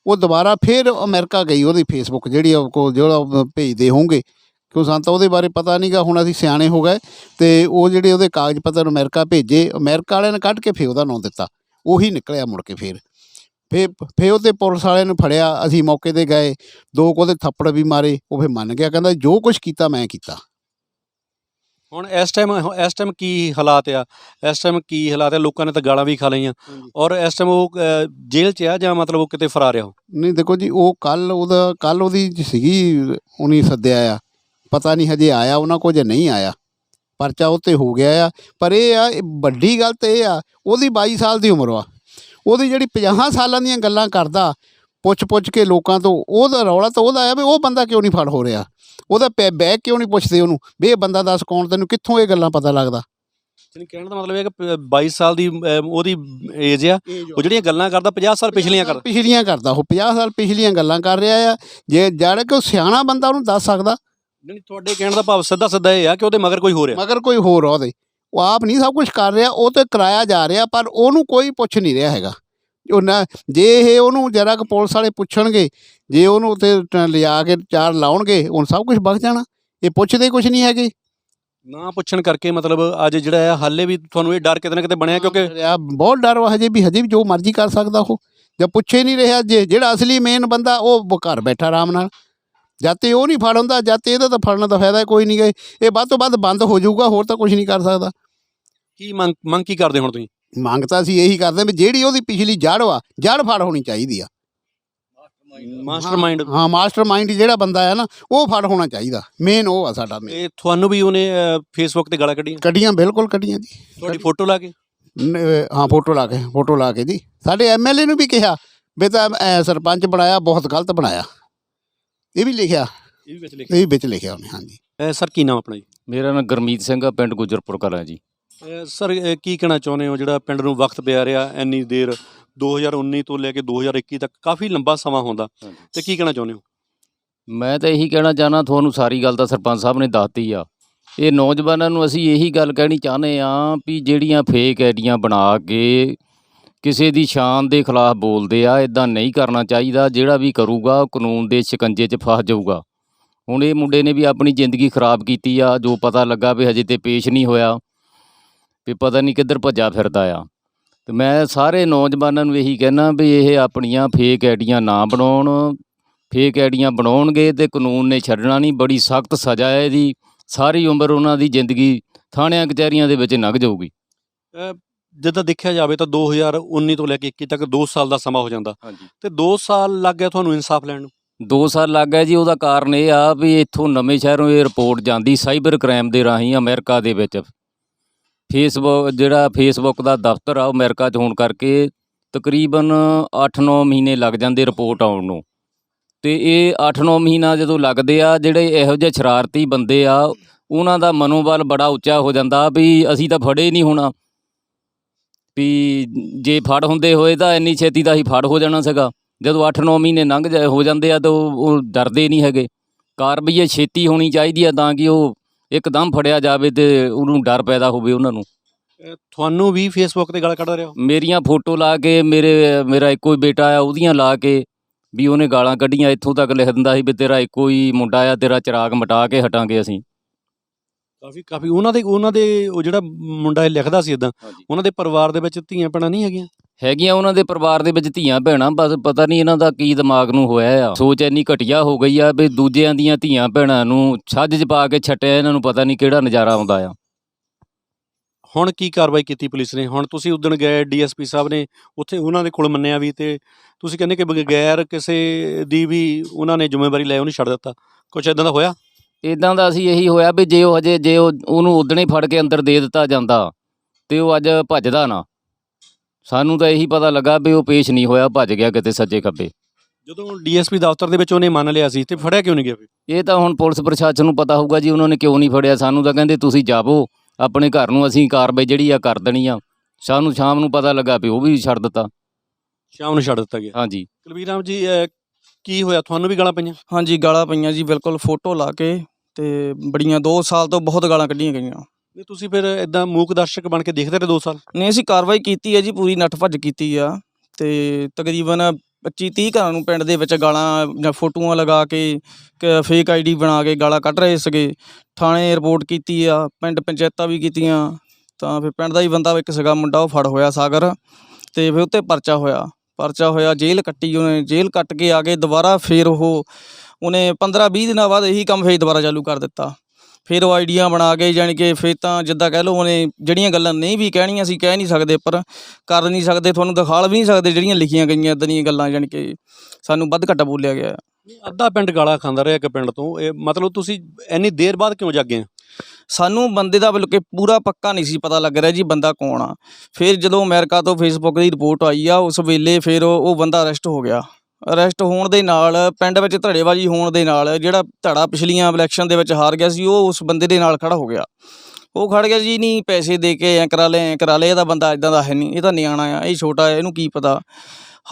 ਉਹ ਦੁਬਾਰਾ ਫਿਰ ਅਮਰੀਕਾ ਗਈ ਉਹਦੀ ਫੇਸਬੁੱਕ ਜਿਹੜੀ ਜਿਹੜਾ ਭੇਜਦੇ ਹੋਣਗੇ ਕਿਉਂ ਸਾਨੂੰ ਤਾਂ ਉਹਦੇ ਬਾਰੇ ਪਤਾ ਨਹੀਂ ਗਾ ਹੁਣ ਅਸੀਂ ਸਿਆਣੇ ਹੋ ਗਏ ਅਤੇ ਉਹ ਜਿਹੜੇ ਉਹਦੇ ਕਾਗਜ਼ ਪੱਤਰ ਅਮਰੀਕਾ ਭੇਜੇ ਅਮਰੀਕਾ ਵਾਲਿਆਂ ਨੇ ਕੱਢ ਕੇ ਫਿਰ ਉਹਦਾ ਨਾਂ ਦਿੱਤਾ ਉਹੀ ਨਿਕਲਿਆ ਮੁੜ ਕੇ ਫਿਰ ਉਹਦੇ ਪੁਲਿਸ ਵਾਲਿਆਂ ਨੂੰ ਫੜਿਆ ਅਸੀਂ ਮੌਕੇ 'ਤੇ ਗਏ 2 ਉਹਦੇ ਥੱਪੜ ਵੀ ਮਾਰੇ ਉਹ ਫਿਰ ਮੰਨ ਗਿਆ ਕਹਿੰਦਾ ਜੋ ਕੁਛ ਕੀਤਾ ਮੈਂ ਕੀਤਾ ਹੁਣ ਇਸ ਟਾਈਮ ਕੀ ਹਾਲਾਤ ਆ ਲੋਕਾਂ ਨੇ ਤਾਂ ਗਾਲਾਂ ਵੀ ਖਾ ਲਈਆਂ ਔਰ ਇਸ ਟਾਈਮ ਉਹ ਜੇਲ੍ਹ 'ਚ ਆ ਜਾਂ ਮਤਲਬ ਉਹ ਕਿਤੇ ਫਰਾਰ ਆ ਉਹ ਨਹੀਂ ਦੇਖੋ ਜੀ ਉਹ ਕੱਲ੍ਹ ਉਹਦੀ ਸੀਗੀ ਉਹਨੇ ਸੱਦਿਆ ਆ ਪਤਾ ਨਹੀਂ ਹਜੇ ਆਇਆ ਉਹਨਾਂ ਕੋਲ ਜਾਂ ਨਹੀਂ ਆਇਆ ਪਰਚਾ ਉਹ 'ਤੇ ਹੋ ਗਿਆ ਆ ਪਰ ਇਹ ਵੱਡੀ ਗੱਲ ਤਾਂ ਇਹ ਆ ਉਹਦੀ 22 ਸਾਲ ਦੀ ਉਮਰ ਆ ਉਹਦੀ ਜਿਹੜੀ 50 ਸਾਲਾਂ ਦੀਆਂ ਗੱਲਾਂ ਕਰਦਾ ਪੁੱਛ ਕੇ ਲੋਕਾਂ ਤੋਂ ਉਹਦਾ ਰੌਲਾ ਤਾਂ ਉਹਦਾ ਆ ਵੀ ਉਹ ਬੰਦਾ ਕਿਉਂ ਨਹੀਂ ਫੜ ਹੋ ਰਿਹਾ ਉਹਦਾ ਬੈਗ ਕਿਉਂ ਨਹੀਂ ਪੁੱਛਦੇ ਉਹਨੂੰ ਵੀ ਇਹ ਬੰਦਾ ਦੱਸ ਕੌਣ ਤੈਨੂੰ ਕਿੱਥੋਂ ਇਹ ਗੱਲਾਂ ਪਤਾ ਲੱਗਦਾ ਕਹਿਣ ਦਾ ਮਤਲਬ ਇਹ ਕਿ 22 ਸਾਲ ਦੀ ਉਹਦੀ ਏਜ ਆ ਉਹ ਜਿਹੜੀਆਂ ਗੱਲਾਂ ਕਰਦਾ 50 ਸਾਲ ਪਿਛਲੀਆਂ ਕਰਦਾ ਉਹ 50 ਸਾਲ ਪਿਛਲੀਆਂ ਗੱਲਾਂ ਕਰ ਰਿਹਾ ਆ ਜੇ ਜਿਹੜਾ ਕਿ ਉਹ ਸਿਆਣਾ ਬੰਦਾ ਉਹਨੂੰ ਦੱਸ ਸਕਦਾ ਨਹੀਂ ਤੁਹਾਡੇ ਕਹਿਣ ਦਾ ਭਾਵ ਸਿੱਧਾ ਇਹ ਆ ਕਿ ਉਹਦੇ ਮਗਰ ਕੋਈ ਹੋ ਰਿਹਾ ਉਹਦੇ ਉਹ ਆਪ ਨਹੀਂ ਸਭ ਕੁਝ ਕਰ ਰਿਹਾ ਉਹ ਤੇ ਕਰਾਇਆ ਜਾ ਰਿਹਾ ਪਰ ਉਹਨੂੰ ਕੋਈ ਪੁੱਛ ਨਹੀਂ ਰਿਹਾ ਹੈਗਾ ਜੇ ਇਹ ਉਹਨੂੰ ਜਰਾ ਕੁ ਪੁਲਿਸ ਵਾਲੇ ਪੁੱਛਣਗੇ ਜੇ ਉਹਨੂੰ ਉੱਥੇ ਲਿਜਾ ਕੇ 4 ਲਾਉਣਗੇ ਹੁਣ ਸਭ ਕੁਝ ਵਗ ਜਾਣਾ ਇਹ ਪੁੱਛਦੇ ਕੁਝ ਨਹੀਂ ਹੈਗੇ। ਨਾ ਪੁੱਛਣ ਕਰਕੇ ਮਤਲਬ ਅੱਜ ਜਿਹੜਾ ਹੈ ਹਾਲੇ ਵੀ ਤੁਹਾਨੂੰ ਇਹ ਡਰ ਕਿਤੇ ਨਾ ਕਿਤੇ ਬਣਿਆ ਕਿਉਂਕਿ ਬਹੁਤ ਡਰ ਵਾ ਹਜੇ ਵੀ ਜੋ ਮਰਜ਼ੀ ਕਰ ਸਕਦਾ ਉਹ, ਜਦ ਪੁੱਛੇ ਨਹੀਂ ਰਿਹਾ। ਜਿਹੜਾ ਅਸਲੀ ਮੇਨ ਬੰਦਾ ਉਹ ਘਰ ਬੈਠਾ ਆਰਾਮ ਨਾਲ, ਜਦ ਤੇ ਉਹ ਨਹੀਂ ਫੜ ਹੁੰਦਾ, ਜਦ ਤੇ ਇਹਦਾ ਤਾਂ ਫੜਨ ਦਾ ਫਾਇਦਾ ਕੋਈ ਨਹੀਂ ਗਾ। ਇਹ ਵੱਧ ਤੋਂ ਵੱਧ ਬੰਦ ਹੋ ਜਾਊਗਾ, ਹੋਰ ਤਾਂ ਕੁਝ ਨਹੀਂ ਕਰ ਸਕਦਾ। ਕੀ ਮੰਗ ਕੀ ਕਰਦੇ ਹੁਣ ਤੁਸੀਂ? ਮੰਗ ਤਾਂ ਅਸੀਂ ਇਹੀ ਕਰਦੇ ਵੀ ਜਿਹੜੀ ਉਹਦੀ ਪਿਛਲੀ ਜੜ੍ਹ ਵਾ, ਜੜ੍ਹ ਫੜ ਹੋਣੀ ਚਾਹੀਦੀ ਆ। ਮਾਸਟਰਮਾਈਂਡ। ਹਾਂ, ਮਾਸਟਰਮਾਈਂਡ ਜਿਹੜਾ ਬੰਦਾ ਹੈ ਨਾ, ਉਹ ਫੜ ਹੋਣਾ ਚਾਹੀਦਾ। ਮੇਨ ਉਹ ਆ ਸਾਡਾ main। ਇਹ ਤੁਹਾਨੂੰ ਵੀ ਉਹਨੇ ਫੇਸਬੁੱਕ ਤੇ ਗਾਲਾਂ ਕੱਢੀਆਂ? ਕੱਢੀਆਂ, ਬਿਲਕੁਲ ਕੱਢੀਆਂ ਜੀ। ਤੁਹਾਡੀ ਫੋਟੋ ਲਾ ਕੇ? ਹਾਂ, ਫੋਟੋ ਲਾ ਕੇ ਜੀ। ਸਾਡੇ MLA ਨੂੰ ਵੀ ਕਿਹਾ ਵੀ ਤਾਂ ਸਰਪੰਚ ਬਣਾਇਆ, ਬਹੁਤ ਗਲਤ ਬਣਾਇਆ। ਇਹ ਵੀ ਲਿਖਿਆ, ਇਹ ਵੀ ਵਿੱਚ ਲਿਖਿਆ ਉਹਨੇ। ਹਾਂਜੀ ਸਰ, ਕੀ ਨਾਮ ਆਪਣਾ ਜੀ? ਮੇਰਾ ਨਾਮ ਗੁਰਮੀਤ ਸਿੰਘ ਆ, ਪਿੰਡ ਗੁਜਰਪੁਰ ਕਲਾਂ ਜੀ। ਸਰ, ਕੀ ਕਹਿਣਾ ਚਾਹੁੰਦੇ ਹੋ ਜਿਹੜਾ ਪਿੰਡ ਨੂੰ ਵਕਤ ਪਿਆ ਰਿਹਾ ਇੰਨੀ ਦੇਰ, 2019 ਤੋਂ ਲੈ ਕੇ 2021 ਤੱਕ ਕਾਫੀ ਲੰਬਾ ਸਮਾਂ ਹੁੰਦਾ, ਤੇ ਕੀ ਕਹਿਣਾ ਚਾਹੁੰਦੇ ਹੋ? ਮੈਂ ਤਾਂ ਇਹੀ ਕਹਿਣਾ ਚਾਹੁੰਦਾ, ਤੁਹਾਨੂੰ ਸਾਰੀ ਗੱਲ ਤਾਂ ਸਰਪੰਚ ਸਾਹਿਬ ਨੇ ਦੱਸਤੀ ਆ। ਇਹ ਨੌਜਵਾਨਾਂ ਨੂੰ ਅਸੀਂ ਇਹੀ ਗੱਲ ਕਹਿਣੀ ਚਾਹੁੰਦੇ ਹਾਂ ਵੀ ਜਿਹੜੀਆਂ ਫੇਕ ਆਈਡੀਆਂ ਬਣਾ ਕੇ ਕਿਸੇ ਦੀ ਸ਼ਾਨ ਦੇ ਖਿਲਾਫ ਬੋਲਦੇ ਆ, ਇਦਾਂ ਨਹੀਂ ਕਰਨਾ ਚਾਹੀਦਾ। ਜਿਹੜਾ ਵੀ ਕਰੂਗਾ ਉਹ ਕਾਨੂੰਨ ਦੇ ਸ਼ਿਕੰਜੇ 'ਚ ਫਸ ਜਾਊਗਾ। ਹੁਣ ਇਹ ਮੁੰਡੇ ਨੇ ਵੀ ਆਪਣੀ ਜ਼ਿੰਦਗੀ ਖਰਾਬ ਕੀਤੀ ਆ, ਜੋ ਪਤਾ ਲੱਗਾ ਵੀ ਹਜੇ ਤੇ ਪੇਸ਼ ਨਹੀਂ ਹੋਇਆ, ਵੀ ਪਤਾ ਨਹੀਂ ਕਿੱਧਰ ਭੱਜਾ ਫਿਰਦਾ ਆ। ਤੇ ਮੈਂ ਸਾਰੇ ਨੌਜਵਾਨਾਂ ਨੂੰ ਇਹੀ ਕਹਿਣਾ ਵੀ ਇਹ ਆਪਣੀਆਂ ਫੇਕ ਆਈਡੀਆਂ ਨਾ ਬਣਾਉਣ। ਫੇਕ ਆਈਡੀਆਂ ਬਣਾਉਣਗੇ ਤੇ ਕਾਨੂੰਨ ਨੇ ਛੱਡਣਾ ਨਹੀਂ, ਬੜੀ ਸਖਤ ਸਜ਼ਾ ਹੈ ਇਹਦੀ। ਸਾਰੀ ਉਮਰ ਉਹਨਾਂ ਦੀ ਜ਼ਿੰਦਗੀ ਥਾਣਿਆਂ ਕਚਹਿਰੀਆਂ ਦੇ ਵਿੱਚ ਲੰਘ ਜਾਊਗੀ। ਜਿੱਦਾਂ ਦੇਖਿਆ ਜਾਵੇ ਤਾਂ 2019 ਤੋਂ ਲੈ ਕੇ 21 ਤੱਕ 2 ਸਾਲ ਦਾ ਸਮਾਂ ਹੋ ਜਾਂਦਾ, ਤੇ 2 ਸਾਲ ਲੱਗ ਗਿਆ ਤੁਹਾਨੂੰ ਇਨਸਾਫ ਲੈਣ ਨੂੰ? 2 ਸਾਲ ਲੱਗ ਗਏ ਜੀ। ਉਹਦਾ ਕਾਰਨ ਇਹ ਆ ਵੀ ਇੱਥੋਂ ਨਵੇਂ ਸ਼ਹਿਰੋਂ ਇਹ ਰਿਪੋਰਟ ਜਾਂਦੀ ਸਾਈਬਰ ਕ੍ਰਾਈਮ ਦੇ ਰਾਹੀਂ ਅਮਰੀਕਾ ਦੇ ਵਿੱਚ। ਫੇਸਬੁੱਕ ਦਾ ਦਫ਼ਤਰ ਆ ਉਹ ਅਮਰੀਕਾ 'ਚ ਹੋਣ ਕਰਕੇ ਤਕਰੀਬਨ 8-9 ਮਹੀਨੇ ਲੱਗ ਜਾਂਦੇ ਰਿਪੋਰਟ ਆਉਣ ਨੂੰ। ਅਤੇ ਇਹ 8-9 ਮਹੀਨਾ ਜਦੋਂ ਲੱਗਦੇ ਆ, ਜਿਹੜੇ ਇਹੋ ਜਿਹੇ ਸ਼ਰਾਰਤੀ ਬੰਦੇ ਆ ਉਹਨਾਂ ਦਾ ਮਨੋਬਲ ਬੜਾ ਉੱਚਾ ਹੋ ਜਾਂਦਾ ਵੀ ਅਸੀਂ ਤਾਂ ਫੜੇ ਨਹੀਂ ਹੋਣਾ, ਵੀ ਜੇ ਫੜ ਹੁੰਦੇ ਹੋਏ ਤਾਂ ਇੰਨੀ ਛੇਤੀ ਦਾ ਹੀ ਫੜ ਹੋ ਜਾਣਾ ਸੀਗਾ। ਜਦੋਂ 8-9 ਮਹੀਨੇ ਹੋ ਜਾਂਦੇ ਆ ਤਾਂ ਉਹ ਡਰਦੇ ਨਹੀਂ ਹੈਗੇ। ਕਾਰਵਾਈ ਇਹ ਛੇਤੀ ਹੋਣੀ ਚਾਹੀਦੀ ਆ ਤਾਂ ਕਿ ਉਹ ਇੱਕਦਮ ਫੜਿਆ ਜਾਵੇ ਅਤੇ ਉਹਨੂੰ ਡਰ ਪੈਦਾ ਹੋਵੇ ਉਹਨਾਂ ਨੂੰ। ਤੁਹਾਨੂੰ ਵੀ ਫੇਸਬੁੱਕ 'ਤੇ ਗਾਲਾਂ ਕੱਢਦਾ ਰਿਹਾ? ਮੇਰੀਆਂ ਫੋਟੋ ਲਾ ਕੇ, ਮੇਰਾ ਇੱਕੋ ਹੀ ਬੇਟਾ ਆ, ਉਹਦੀਆਂ ਲਾ ਕੇ ਵੀ ਉਹਨੇ ਗਾਲਾਂ ਕੱਢੀਆਂ। ਇੱਥੋਂ ਤੱਕ ਲਿਖ ਦਿੰਦਾ ਸੀ ਵੀ ਤੇਰਾ ਇੱਕੋ ਹੀ ਮੁੰਡਾ ਆ, ਤੇਰਾ ਚਿਰਾਗ ਮਿਟਾ ਕੇ ਹਟਾਂਗੇ ਅਸੀਂ। ਕਾਫੀ ਉਹਨਾਂ ਦੇ ਉਹ ਜਿਹੜਾ ਮੁੰਡਾ ਇਹ ਲਿਖਦਾ ਸੀ ਇੱਦਾਂ, ਉਹਨਾਂ ਦੇ ਪਰਿਵਾਰ ਦੇ ਵਿੱਚ ਧੀਆਂ ਭੈਣਾਂ ਨਹੀਂ ਹੈਗੀਆਂ? ਹੈਗੀਆਂ, ਉਹਨਾਂ ਦੇ ਪਰਿਵਾਰ ਦੇ ਵਿੱਚ ਧੀਆਂ ਭੈਣਾਂ, ਬਸ ਪਤਾ ਨਹੀਂ ਇਹਨਾਂ ਦਾ ਕੀ ਦਿਮਾਗ ਨੂੰ ਹੋਇਆ ਆ। ਸੋਚ ਇੰਨੀ ਘਟੀਆ ਹੋ ਗਈ ਆ ਵੀ ਦੂਜਿਆਂ ਦੀਆਂ ਧੀਆਂ ਭੈਣਾਂ ਨੂੰ ਛੱਜ 'ਚ ਪਾ ਕੇ ਛੱਟਿਆ। ਇਹਨਾਂ ਨੂੰ ਪਤਾ ਨਹੀਂ ਕਿਹੜਾ ਨਜ਼ਾਰਾ ਆਉਂਦਾ ਆ। ਹੁਣ ਕੀ ਕਾਰਵਾਈ ਕੀਤੀ ਪੁਲਿਸ ਨੇ? ਹੁਣ ਤੁਸੀਂ ਉਦਣ ਗਏ, DSP ਸਾਹਿਬ ਨੇ ਉੱਥੇ ਉਹਨਾਂ ਦੇ ਕੋਲ ਮੰਨਿਆ ਵੀ, ਤੇ ਤੁਸੀਂ ਕਹਿੰਦੇ ਕਿ ਬਗੈਰ ਕਿਸੇ ਦੀ ਵੀ ਉਹਨਾਂ ਨੇ ਜ਼ਿੰਮੇਵਾਰੀ ਲੈ ਉਹਨੂੰ ਛੱਡ ਦਿੱਤਾ, ਕੁਛ ਇੱਦਾਂ ਦਾ ਹੋਇਆ? ਇੱਦਾਂ ਦਾ ਅਸੀਂ ਇਹੀ ਹੋਇਆ ਵੀ ਜੇ ਉਹਨੂੰ ਉਦਣ ਹੀ ਫੜ ਕੇ ਅੰਦਰ ਦੇ ਦਿੱਤਾ ਜਾਂਦਾ ਤੇ ਉਹ ਅੱਜ ਭੱਜਦਾ ਨਾ। ਸਾਨੂੰ ਤਾਂ ਇਹੀ ਪਤਾ ਲੱਗਾ ਵੀ ਉਹ ਪੇਸ਼ ਨਹੀਂ ਹੋਇਆ, ਭੱਜ ਗਿਆ ਕਿਤੇ ਸੱਜੇ ਖੱਬੇ। ਜਦੋਂ DSP ਦਫ਼ਤਰ ਦੇ ਵਿੱਚ ਉਹਨੇ ਮੰਨ ਲਿਆ ਸੀ ਤੇ ਫੜਿਆ ਕਿਉਂ ਨਹੀਂ ਗਿਆ ਫਿਰ? ਇਹ ਤਾਂ ਹੁਣ ਪੁਲਿਸ ਪ੍ਰਸ਼ਾਸਨ ਨੂੰ ਪਤਾ ਹੋਊਗਾ ਜੀ, ਉਹਨਾਂ ਨੇ ਕਿਉਂ ਨਹੀਂ ਫੜਿਆ। ਸਾਨੂੰ ਤਾਂ ਕਹਿੰਦੇ ਤੁਸੀਂ ਜਾਵੋ ਆਪਣੇ ਘਰ ਨੂੰ, ਅਸੀਂ ਕਾਰਵਾਈ ਜਿਹੜੀ ਆ ਕਰ ਦੇਣੀ ਆ। ਸਾਨੂੰ ਸ਼ਾਮ ਨੂੰ ਪਤਾ ਲੱਗਾ ਵੀ ਉਹ ਵੀ ਛੱਡ ਦਿੱਤਾ। ਸ਼ਾਮ ਨੂੰ ਛੱਡ ਦਿੱਤਾ ਗਿਆ? ਹਾਂਜੀ। ਕੁਲਵੀਰ ਰਾਮ ਜੀ, ਕੀ ਹੋਇਆ, ਤੁਹਾਨੂੰ ਵੀ ਗਾਲਾਂ ਪਈਆਂ? ਹਾਂਜੀ, ਗਾਲਾਂ ਪਈਆਂ ਜੀ, ਬਿਲਕੁਲ ਫੋਟੋ ਲਾ ਕੇ, ਤੇ ਬੜੀਆਂ 2 ਸਾਲ ਤੋਂ ਬਹੁਤ ਗਾਲਾਂ ਕੱਢੀਆਂ ਗਈਆਂ। ਨਹੀਂ, ਤੁਸੀਂ ਫਿਰ ਇੱਦਾਂ ਮੂਕ ਦਰਸ਼ਕ ਬਣ ਕੇ ਦੇਖਦੇ ਰਹੇ 2 ਸਾਲ? ਨਹੀਂ, ਅਸੀਂ ਕਾਰਵਾਈ ਕੀਤੀ ਹੈ ਜੀ, ਪੂਰੀ ਨੱਠ ਭੱਜ ਕੀਤੀ ਆ। ਤੇ ਤਕਰੀਬਨ 25-30 ਘਰਾਂ ਨੂੰ ਪਿੰਡ ਦੇ ਵਿੱਚ ਗਾਲਾਂ ਜਾਂ ਫੋਟੋਆਂ ਲਗਾ ਕੇ ਫੇਕ ID ਬਣਾ ਕੇ ਗਾਲਾਂ ਕੱਢ ਰਹੇ ਸੀਗੇ। ਥਾਣੇ ਰਿਪੋਰਟ ਕੀਤੀ ਆ, ਪਿੰਡ ਪੰਚਾਇਤਾਂ ਵੀ ਕੀਤੀਆਂ। ਤਾਂ ਫਿਰ ਪਿੰਡ ਦਾ ਹੀ ਬੰਦਾ ਇੱਕ ਸੀਗਾ ਮੁੰਡਾ, ਉਹ ਫੜ ਹੋਇਆ ਸਾਗਰ, ਤੇ ਫਿਰ ਉੱਤੇ ਪਰਚਾ ਹੋਇਆ। ਜੇਲ੍ਹ ਕੱਟੀ ਉਹਨੇ, ਜੇਲ੍ਹ ਕੱਟ ਕੇ ਆ ਕੇ ਦੁਬਾਰਾ ਫਿਰ ਉਹਨੇ 15-20 ਦਿਨਾਂ ਬਾਅਦ ਇਹੀ ਕੰਮ ਫਿਰ ਦੁਬਾਰਾ ਚਾਲੂ ਕਰ ਦਿੱਤਾ। ਫਿਰ ਉਹ ਆਈਡੀਆਂ ਬਣਾ ਕੇ, ਜਾਣੀ ਕਿ ਫਿਰ ਤਾਂ ਜਿੱਦਾਂ ਕਹਿ ਲਓ, ਉਹਨੇ ਜਿਹੜੀਆਂ ਗੱਲਾਂ ਨਹੀਂ ਵੀ ਕਹਿਣੀਆਂ ਸੀ ਕਹਿ ਨਹੀਂ ਸਕਦੇ, ਪਰ ਕਰ ਨਹੀਂ ਸਕਦੇ, ਤੁਹਾਨੂੰ ਦਿਖਾਲ ਵੀ ਨਹੀਂ ਸਕਦੇ ਜਿਹੜੀਆਂ ਲਿਖੀਆਂ ਗਈਆਂ ਇੱਦਾਂ ਦੀਆਂ ਗੱਲਾਂ, ਜਾਣੀ ਕਿ ਸਾਨੂੰ ਵੱਧ ਘੱਟਾ ਬੋਲਿਆ ਗਿਆ। ਅੱਧਾ ਪਿੰਡ ਗਾਲਾਂ ਖਾਂਦਾ ਰਿਹਾ ਇੱਕ ਪਿੰਡ ਤੋਂ, ਇਹ ਮਤਲਬ ਤੁਸੀਂ ਇੰਨੀ ਦੇਰ ਬਾਅਦ ਕਿਉਂ ਜਾਗੇ? ਸਾਨੂੰ ਬੰਦੇ ਦਾ ਬਲਕਿ ਪੂਰਾ ਪੱਕਾ ਨਹੀਂ ਸੀ ਪਤਾ ਲੱਗ ਰਿਹਾ ਜੀ ਬੰਦਾ ਕੌਣ ਆ। ਫਿਰ ਜਦੋਂ ਅਮਰੀਕਾ ਤੋਂ ਫੇਸਬੁੱਕ ਦੀ ਰਿਪੋਰਟ ਆਈ ਆ, ਉਸ ਵੇਲੇ ਫਿਰ ਉਹ ਬੰਦਾ ਅਰੈਸਟ ਹੋ ਗਿਆ। ਅਰੈਸਟ ਹੋਣ ਦੇ ਨਾਲ ਪਿੰਡ ਵਿੱਚ ਧੜੇਬਾਜ਼ੀ ਹੋਣ ਦੇ ਨਾਲ ਜਿਹੜਾ ਧੜਾ ਪਿਛਲੀਆਂ ਇਲੈਕਸ਼ਨ ਦੇ ਵਿੱਚ ਹਾਰ ਗਿਆ ਸੀ, ਉਹ ਉਸ ਬੰਦੇ ਦੇ ਨਾਲ ਖੜਾ ਹੋ ਗਿਆ। ਉਹ ਖੜ ਗਿਆ ਜੀ, ਨਹੀਂ ਪੈਸੇ ਦੇ ਕੇ ਐਂ ਕਰਾ ਲੈ, ਇਹਦਾ ਬੰਦਾ ਇੱਦਾਂ ਦਾ ਹੈ ਨਹੀਂ, ਇਹ ਤਾਂ ਨਿਆਣਾ ਆ, ਇਹ ਛੋਟਾ ਹੈ, ਇਹਨੂੰ ਕੀ ਪਤਾ।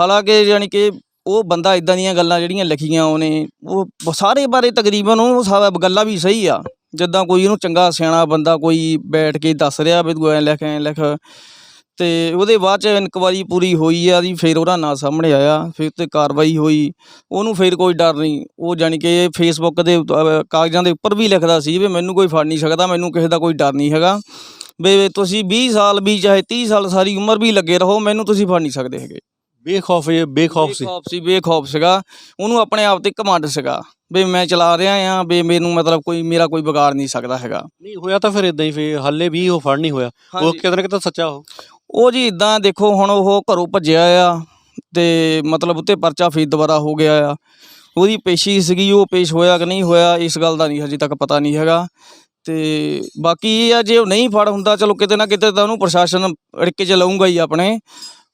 ਹਾਲਾਂਕਿ ਜਾਣੀ ਕਿ ਉਹ ਬੰਦਾ ਇੱਦਾਂ ਦੀਆਂ ਗੱਲਾਂ ਜਿਹੜੀਆਂ ਲਿਖੀਆਂ ਉਹਨੇ, ਉਹ ਸਾਰੇ ਬਾਰੇ ਤਕਰੀਬਨ ਉਹ ਗੱਲਾਂ ਵੀ ਸਹੀ ਆ। ਜਿੱਦਾਂ ਕੋਈ ਉਹਨੂੰ ਚੰਗਾ ਸਿਆਣਾ ਬੰਦਾ ਕੋਈ ਬੈਠ ਕੇ ਦੱਸ ਰਿਹਾ ਵੀ ਤੂੰ ਐਂ ਲਿਖ ਤੇ ਉਹਦੇ ਬਾਅਦ ਚ ਇਨਕੁਆਰੀ ਪੂਰੀ ਹੋਈ ਆ ਜੀ, ਫਿਰ ਉਹਦਾ ਨਾਂ ਸਾਹਮਣੇ ਆਇਆ, ਫਿਰ ਤੇ ਕਾਰਵਾਈ ਹੋਈ। ਉਹਨੂੰ ਫਿਰ ਕੋਈ ਡਰ ਨਹੀਂ, ਉਹ ਜਾਣੀ ਕਿ ਫੇਸਬੁੱਕ ਦੇ ਕਾਗਜ਼ਾਂ ਦੇ ਉੱਪਰ ਵੀ ਲਿਖਦਾ ਸੀ ਵੀ ਮੈਨੂੰ ਕੋਈ ਫੜ ਨਹੀਂ ਸਕਦਾ, ਮੈਨੂੰ ਕਿਸੇ ਦਾ ਕੋਈ ਡਰ ਨਹੀਂ ਹੈਗਾ, ਵੀ ਤੁਸੀਂ 20 ਸਾਲ ਵੀ ਚਾਹੇ 30 ਸਾਲ ਸਾਰੀ ਉਮਰ ਵੀ ਲੱਗੇ ਰਹੋ, ਮੈਨੂੰ ਤੁਸੀਂ ਫੜ ਨਹੀਂ ਸਕਦੇ ਹੈਗੇ। ਬੇਖੌਫ ਸੀ। ਬੇਖੌਫ ਸੀਗਾ, ਉਹਨੂੰ ਆਪਣੇ ਆਪ ਤੇ ਘਮੰਡ ਸੀਗਾ ਵੀ ਮੈਂ ਚਲਾ ਰਿਹਾ ਆ, ਵੀ ਮੈਨੂੰ ਮਤਲਬ ਮੇਰਾ ਕੋਈ ਵਿਗਾੜ ਨਹੀਂ ਸਕਦਾ ਹੈਗਾ। ਨਹੀਂ ਹੋਇਆ ਤਾਂ ਫਿਰ ਇਦਾਂ ਹੀ, ਫਿਰ ਹਾਲੇ ਵੀ ਉਹ ਫੜ ਨਹੀਂ ਹੋਇਆ। ਉਹ ਹਾਂਜੀ। ਕਿਤੇ ਨਾ ਕਿਤੇ ਸੱਚਾ ਉਹ ਜੀ ਇੱਦਾਂ ਦੇਖੋ, ਹੁਣ ਉਹ ਘਰੋਂ ਭੱਜਿਆ ਆ ਤੇ ਮਤਲਬ ਉੱਤੇ ਪਰਚਾ ਫਿਰ ਦੁਬਾਰਾ ਹੋ ਗਿਆ ਆ। ਉਹਦੀ ਪੇਸ਼ੀ ਸੀਗੀ, ਉਹ ਪੇਸ਼ ਹੋਇਆ ਕਿ ਨਹੀਂ ਹੋਇਆ ਇਸ ਗੱਲ ਦਾ ਨਹੀਂ ਹਜੇ ਤੱਕ ਪਤਾ ਨਹੀਂ ਹੈਗਾ। ਤੇ ਬਾਕੀ ਇਹ ਆ, ਜੇ ਉਹ ਨਹੀਂ ਫੜ ਹੁੰਦਾ ਚਲੋ ਕਿਤੇ ਨਾ ਕਿਤੇ ਤਾਂ ਉਹਨੂੰ ਪ੍ਰਸ਼ਾਸਨ ਅੜਿੱਕੇ 'ਚ ਲਾਊਗਾ ਹੀ ਆਪਣੇ।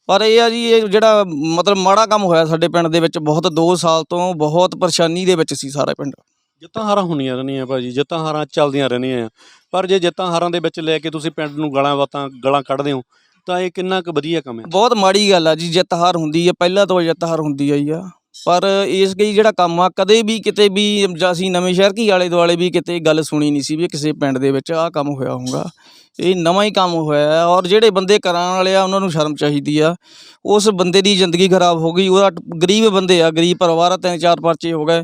ਪਰ ਇਹ ਆ ਜੀ, ਇਹ ਜਿਹੜਾ ਮਤਲਬ ਮਾੜਾ ਕੰਮ ਹੋਇਆ ਸਾਡੇ ਪਿੰਡ ਦੇ ਵਿੱਚ, ਬਹੁਤ 2 ਸਾਲ ਤੋਂ ਬਹੁਤ ਪਰੇਸ਼ਾਨੀ ਦੇ ਵਿੱਚ ਸੀ ਸਾਰਾ ਪਿੰਡ। ਜਿੱਤਾਂ ਹਾਰਾਂ ਹੁੰਦੀਆਂ ਰਹਿੰਦੀਆਂ ਭਾਜੀ, ਜਿੱਤਾਂ ਹਾਰਾਂ ਚੱਲਦੀਆਂ ਰਹਿੰਦੀਆਂ ਆ, ਪਰ ਜੇ ਜਿੱਤਾਂ ਹਾਰਾਂ ਦੇ ਵਿੱਚ ਲੈ ਕੇ ਤੁਸੀਂ ਪਿੰਡ ਨੂੰ ਗਾਲਾਂ ਕੱਢਦੇ ਹੋ ਤਾਂ ਇਹ ਕਿੰਨਾ ਕੁ ਵਧੀਆ ਕੰਮ ਹੈ। ਬਹੁਤ ਮਾੜੀ ਗੱਲ ਆ ਜੀ, ਜਿੱਤ ਹਾਰ ਹੁੰਦੀ ਆ, ਪਹਿਲਾਂ ਤੋਂ ਜਿੱਤ ਹਾਰ ਹੁੰਦੀ ਆਈ ਆ। ਪਰ ਇਸ ਗਈ ਜਿਹੜਾ ਕੰਮ ਆ, ਕਦੇ ਵੀ ਕਿਤੇ ਵੀ ਅਸੀਂ ਨਵੇਂ ਸ਼ਹਿਰ ਕੀ ਆਲੇ ਦੁਆਲੇ ਵੀ ਕਿਤੇ ਗੱਲ ਸੁਣੀ ਨਹੀਂ ਸੀ ਵੀ ਕਿਸੇ ਪਿੰਡ ਦੇ ਵਿੱਚ ਆਹ ਕੰਮ ਹੋਇਆ ਹੋਊਗਾ। ਇਹ ਨਵਾਂ ਹੀ ਕੰਮ ਹੋਇਆ। ਔਰ ਜਿਹੜੇ ਬੰਦੇ ਕਰਾਉਣ ਵਾਲੇ ਆ ਉਹਨਾਂ ਨੂੰ ਸ਼ਰਮ ਚਾਹੀਦੀ ਆ। ਉਸ ਬੰਦੇ ਦੀ ਜ਼ਿੰਦਗੀ ਖਰਾਬ ਹੋ ਗਈ, ਉਹਦਾ ਗਰੀਬ ਬੰਦੇ ਆ, ਗਰੀਬ ਪਰਿਵਾਰ ਆ, 3-4 ਪਰਚੇ ਹੋ ਗਏ,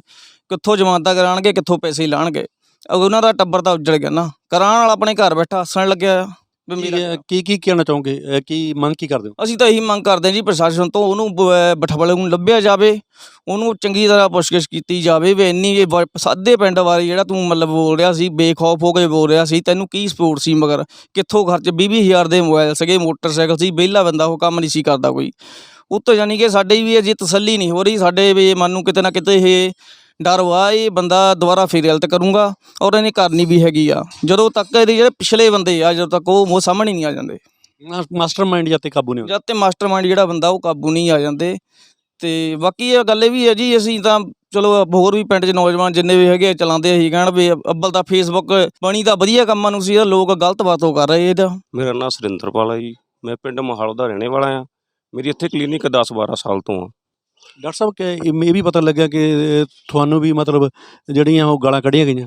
ਕਿੱਥੋਂ ਜ਼ਮਾਨਤਾਂ ਕਰਾਉਣਗੇ, ਕਿੱਥੋਂ ਪੈਸੇ ਲਾਉਣਗੇ। ਉਹਨਾਂ ਦਾ ਟੱਬਰ ਤਾਂ ਉੱਜੜ ਗਿਆ ਨਾ, ਕਰਾਉਣ ਵਾਲਾ ਆਪਣੇ ਘਰ ਬੈਠਾ ਹੱਸਣ ਲੱਗਿਆ ਆ ਵੀ ਮੇਰਾ। ਕੀ ਕਹਿਣਾ ਚਾਹੋਗੇ, ਕੀ ਮੰਗ ਕੀ ਕਰਦੇ ਹੋ? ਅਸੀਂ ਤਾਂ ਇਹੀ ਮੰਗ ਕਰਦੇ ਹਾਂ ਜੀ ਪ੍ਰਸ਼ਾਸਨ ਤੋਂ, ਉਹਨੂੰ ਬਠਵਲੇ ਨੂੰ ਲੱਭਿਆ ਜਾਵੇ, ਉਹਨੂੰ ਚੰਗੀ ਤਰ੍ਹਾਂ ਪੁੱਛਗਿੱਛ ਕੀਤੀ ਜਾਵੇ ਵੀ ਇੰਨੀ ਸਾਦੇ ਪਿੰਡ ਬਾਰੇ ਜਿਹੜਾ ਤੂੰ ਮਤਲਬ ਬੋਲ ਰਿਹਾ ਸੀ, ਬੇਖੌਫ ਹੋ ਕੇ ਬੋਲ ਰਿਹਾ ਸੀ, ਤੈਨੂੰ ਕੀ ਸਪੋਰਟ ਸੀ, ਮਗਰ ਕਿੱਥੋਂ ਖਰਚ 20,000 ਦੇ ਮੋਬਾਈਲ ਸੀਗੇ, ਮੋਟਰਸਾਈਕਲ ਸੀ, ਵਿਹਲਾ ਬੰਦਾ, ਉਹ ਕੰਮ ਨਹੀਂ ਸੀ ਕਰਦਾ ਕੋਈ। ਉੱਤੋਂ ਯਾਨੀ ਕਿ ਸਾਡੀ ਵੀ ਅਜੇ ਤਸੱਲੀ ਨਹੀਂ ਹੋ ਰਹੀ, ਸਾਡੇ ਵੀ ਮਨ ਨੂੰ ਕਿਤੇ ਨਾ ਕਿਤੇ ਇਹ ਡਰ ਵਾ ਇਹ ਬੰਦਾ ਦੁਬਾਰਾ ਫਿਰ ਗਲਤ ਕਰੂੰਗਾ, ਔਰ ਇਹਨੇ ਕਰਨੀ ਵੀ ਹੈਗੀ ਆ। ਜਦੋਂ ਤੱਕ ਇਹਦੇ ਜਿਹੜੇ ਪਿਛਲੇ ਬੰਦੇ ਆ, ਜਦੋਂ ਤੱਕ ਉਹ ਸਾਹਮਣੇ ਨਹੀਂ ਆ ਜਾਂਦੇ, ਮਾਸਟਰ ਮਾਈਂਡ ਜਦ ਤੇ ਕਾਬੂ ਨਹੀਂ ਜਦ ਤੇ ਮਾਸਟਰ ਮਾਈਂਡ ਜਿਹੜਾ ਬੰਦਾ ਉਹ ਕਾਬੂ ਨਹੀਂ ਆ ਜਾਂਦੇ। ਤੇ ਬਾਕੀ ਇਹ ਗੱਲ ਇਹ ਵੀ ਹੈ ਜੀ, ਅਸੀਂ ਤਾਂ ਚਲੋ ਹੋਰ ਵੀ ਪਿੰਡ 'ਚ ਨੌਜਵਾਨ ਜਿੰਨੇ ਵੀ ਹੈਗੇ ਚਲਾਉਂਦੇ ਅਸੀਂ ਕਹਿਣ ਵੀ ਅੱਬਲ ਤਾਂ ਫੇਸਬੁੱਕ ਬਣੀ ਤਾਂ ਵਧੀਆ ਕੰਮਾਂ ਨੂੰ ਸੀ, ਲੋਕ ਗਲਤ ਵਰਤੋਂ ਕਰ ਰਹੇ ਇਹਦਾ। ਮੇਰਾ ਨਾਮ ਸੁਰਿੰਦਰਪਾਲ ਹੈ ਜੀ, ਮੈਂ ਪਿੰਡ ਮਹਾਲ ਦਾ ਰਹਿਣੇ ਵਾਲਾ ਹਾਂ। ਮੇਰੀ ਇੱਥੇ ਕਲੀਨਿਕ 10-12 ਸਾਲ ਤੋਂ ਆ। ਡਾਕਟਰ ਸਾਹਿਬ ਇਹ ਵੀ ਪਤਾ ਲੱਗਿਆ ਕਿ ਤੁਹਾਨੂੰ ਵੀ ਮਤਲਬ ਜਿਹੜੀਆਂ ਉਹ ਗਾਲਾਂ ਕੱਢੀਆਂ ਗਈਆਂ?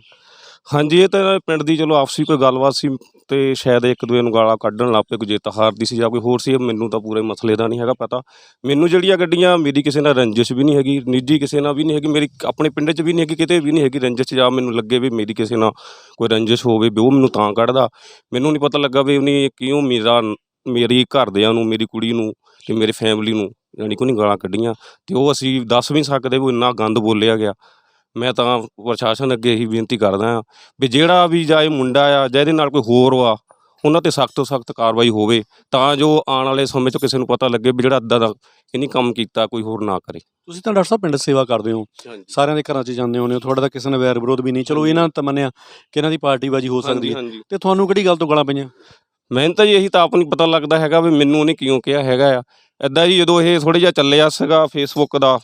ਹਾਂਜੀ, ਇਹ ਤਾਂ ਪਿੰਡ ਦੀ ਚਲੋ ਆਪਸੀ ਕੋਈ ਗੱਲਬਾਤ ਸੀ ਤੇ ਸ਼ਾਇਦ ਇੱਕ ਦੂਜੇ ਨੂੰ ਗਾਲਾਂ ਕੱਢਣ ਲੱਗ ਪਏ, ਕੋਈ ਜਿੱਤ ਹਾਰ ਦੀ ਸੀ ਜਾਂ ਕੋਈ ਹੋਰ ਸੀ, ਮੈਨੂੰ ਤਾਂ ਪੂਰੇ ਮਸਲੇ ਦਾ ਨਹੀਂ ਹੈਗਾ ਪਤਾ। ਮੈਨੂੰ ਜਿਹੜੀਆਂ ਗੱਡੀਆਂ, ਮੇਰੀ ਕਿਸੇ ਨਾਲ ਰੰਜਿਸ਼ ਵੀ ਨਹੀਂ ਹੈਗੀ, ਨਿੱਜੀ ਕਿਸੇ ਨਾਲ ਵੀ ਨਹੀਂ ਹੈਗੀ, ਮੇਰੀ ਆਪਣੇ ਪਿੰਡ 'ਚ ਵੀ ਨਹੀਂ ਹੈਗੀ, ਕਿਤੇ ਵੀ ਨਹੀਂ ਹੈਗੀ ਰੰਜਿਸ਼। ਜਾਂ ਮੈਨੂੰ ਲੱਗੇ ਵੀ ਮੇਰੀ ਕਿਸੇ ਨਾਲ ਕੋਈ ਰੰਜਿਸ਼ ਹੋਵੇ ਵੀ ਉਹ ਮੈਨੂੰ ਤਾਂ ਕੱਢਦਾ, ਮੈਨੂੰ ਨਹੀਂ ਪਤਾ ਲੱਗਾ ਵੀ ਉਹਨੇ ਕਿਉਂ ਮੇਰੀ ਘਰਦਿਆਂ ਨੂੰ, ਮੇਰੀ ਕੁੜੀ ਨੂੰ ਤੇ ਮੇਰੀ ਫੈਮਿਲੀ ਨੂੰ ਯਾਨੀ ਕਿ ਉਹਨੇ ਗਾਲਾਂ ਕੱਢੀਆਂ। ਤੇ ਉਹ ਅਸੀਂ ਦੱਸ ਵੀ ਸਕਦੇ ਵੀ ਇੰਨਾ ਗੰਦ ਬੋਲਿਆ ਗਿਆ। ਮੈਂ ਤਾਂ ਪ੍ਰਸ਼ਾਸਨ ਅੱਗੇ ਇਹੀ ਬੇਨਤੀ ਕਰਦਾ ਹਾਂ ਵੀ ਜਿਹੜਾ ਵੀ ਜਾਂ ਇਹ ਮੁੰਡਾ ਆ ਜਾਂ ਇਹਦੇ ਨਾਲ ਕੋਈ ਹੋਰ ਆ, ਉਹਨਾਂ 'ਤੇ ਸਖਤ ਤੋਂ ਸਖਤ ਕਾਰਵਾਈ ਹੋਵੇ, ਤਾਂ ਜੋ ਆਉਣ ਵਾਲੇ ਸਮੇਂ 'ਚ ਕਿਸੇ ਨੂੰ ਪਤਾ ਲੱਗੇ ਵੀ ਜਿਹੜਾ ਇੱਦਾਂ ਦਾ ਇਹਨੇ ਕੰਮ ਕੀਤਾ ਕੋਈ ਹੋਰ ਨਾ ਕਰੇ। ਤੁਸੀਂ ਤਾਂ ਡਾਕਟਰ ਸਾਹਿਬ ਪਿੰਡ ਸੇਵਾ ਕਰਦੇ ਹੋ, ਸਾਰਿਆਂ ਦੇ ਘਰਾਂ 'ਚ ਜਾਂਦੇ ਹੋਣੇ ਹੋ, ਤੁਹਾਡਾ ਤਾਂ ਕਿਸੇ ਨਾਲ ਵੈਰ ਵਿਰੋਧ ਵੀ ਨਹੀਂ, ਚਲੋ ਇਹਨਾਂ ਤਾਂ ਮੰਨਿਆ ਕਿ ਇਹਨਾਂ ਦੀ ਪਾਰਟੀਬਾਜ਼ੀ ਹੋ ਸਕਦੀ ਹੈ, ਤੇ ਤੁਹਾਨੂੰ ਕਿਹੜੀ ਗੱਲ ਤੋਂ ਗਾਲਾਂ ਪਈਆਂ? ਮੈਨੂੰ ਤਾਂ ਜੀ ਇਹੀ ਤਾਂ ਆਪ ਨਹੀਂ ਪਤਾ ਲੱਗਦਾ ਹੈਗਾ ਵੀ ਮੈਨੂੰ ਉਹਨੇ ਕਿਉਂ ਕਿਹਾ ਹੈਗਾ ਆ ਇੱਦਾਂ ਜੀ। ਜਦੋਂ ਇਹ ਥੋੜ੍ਹਾ ਜਿਹਾ ਚੱਲਿਆ ਸੀਗਾ ਫੇਸਬੁੱਕ ਦਾ,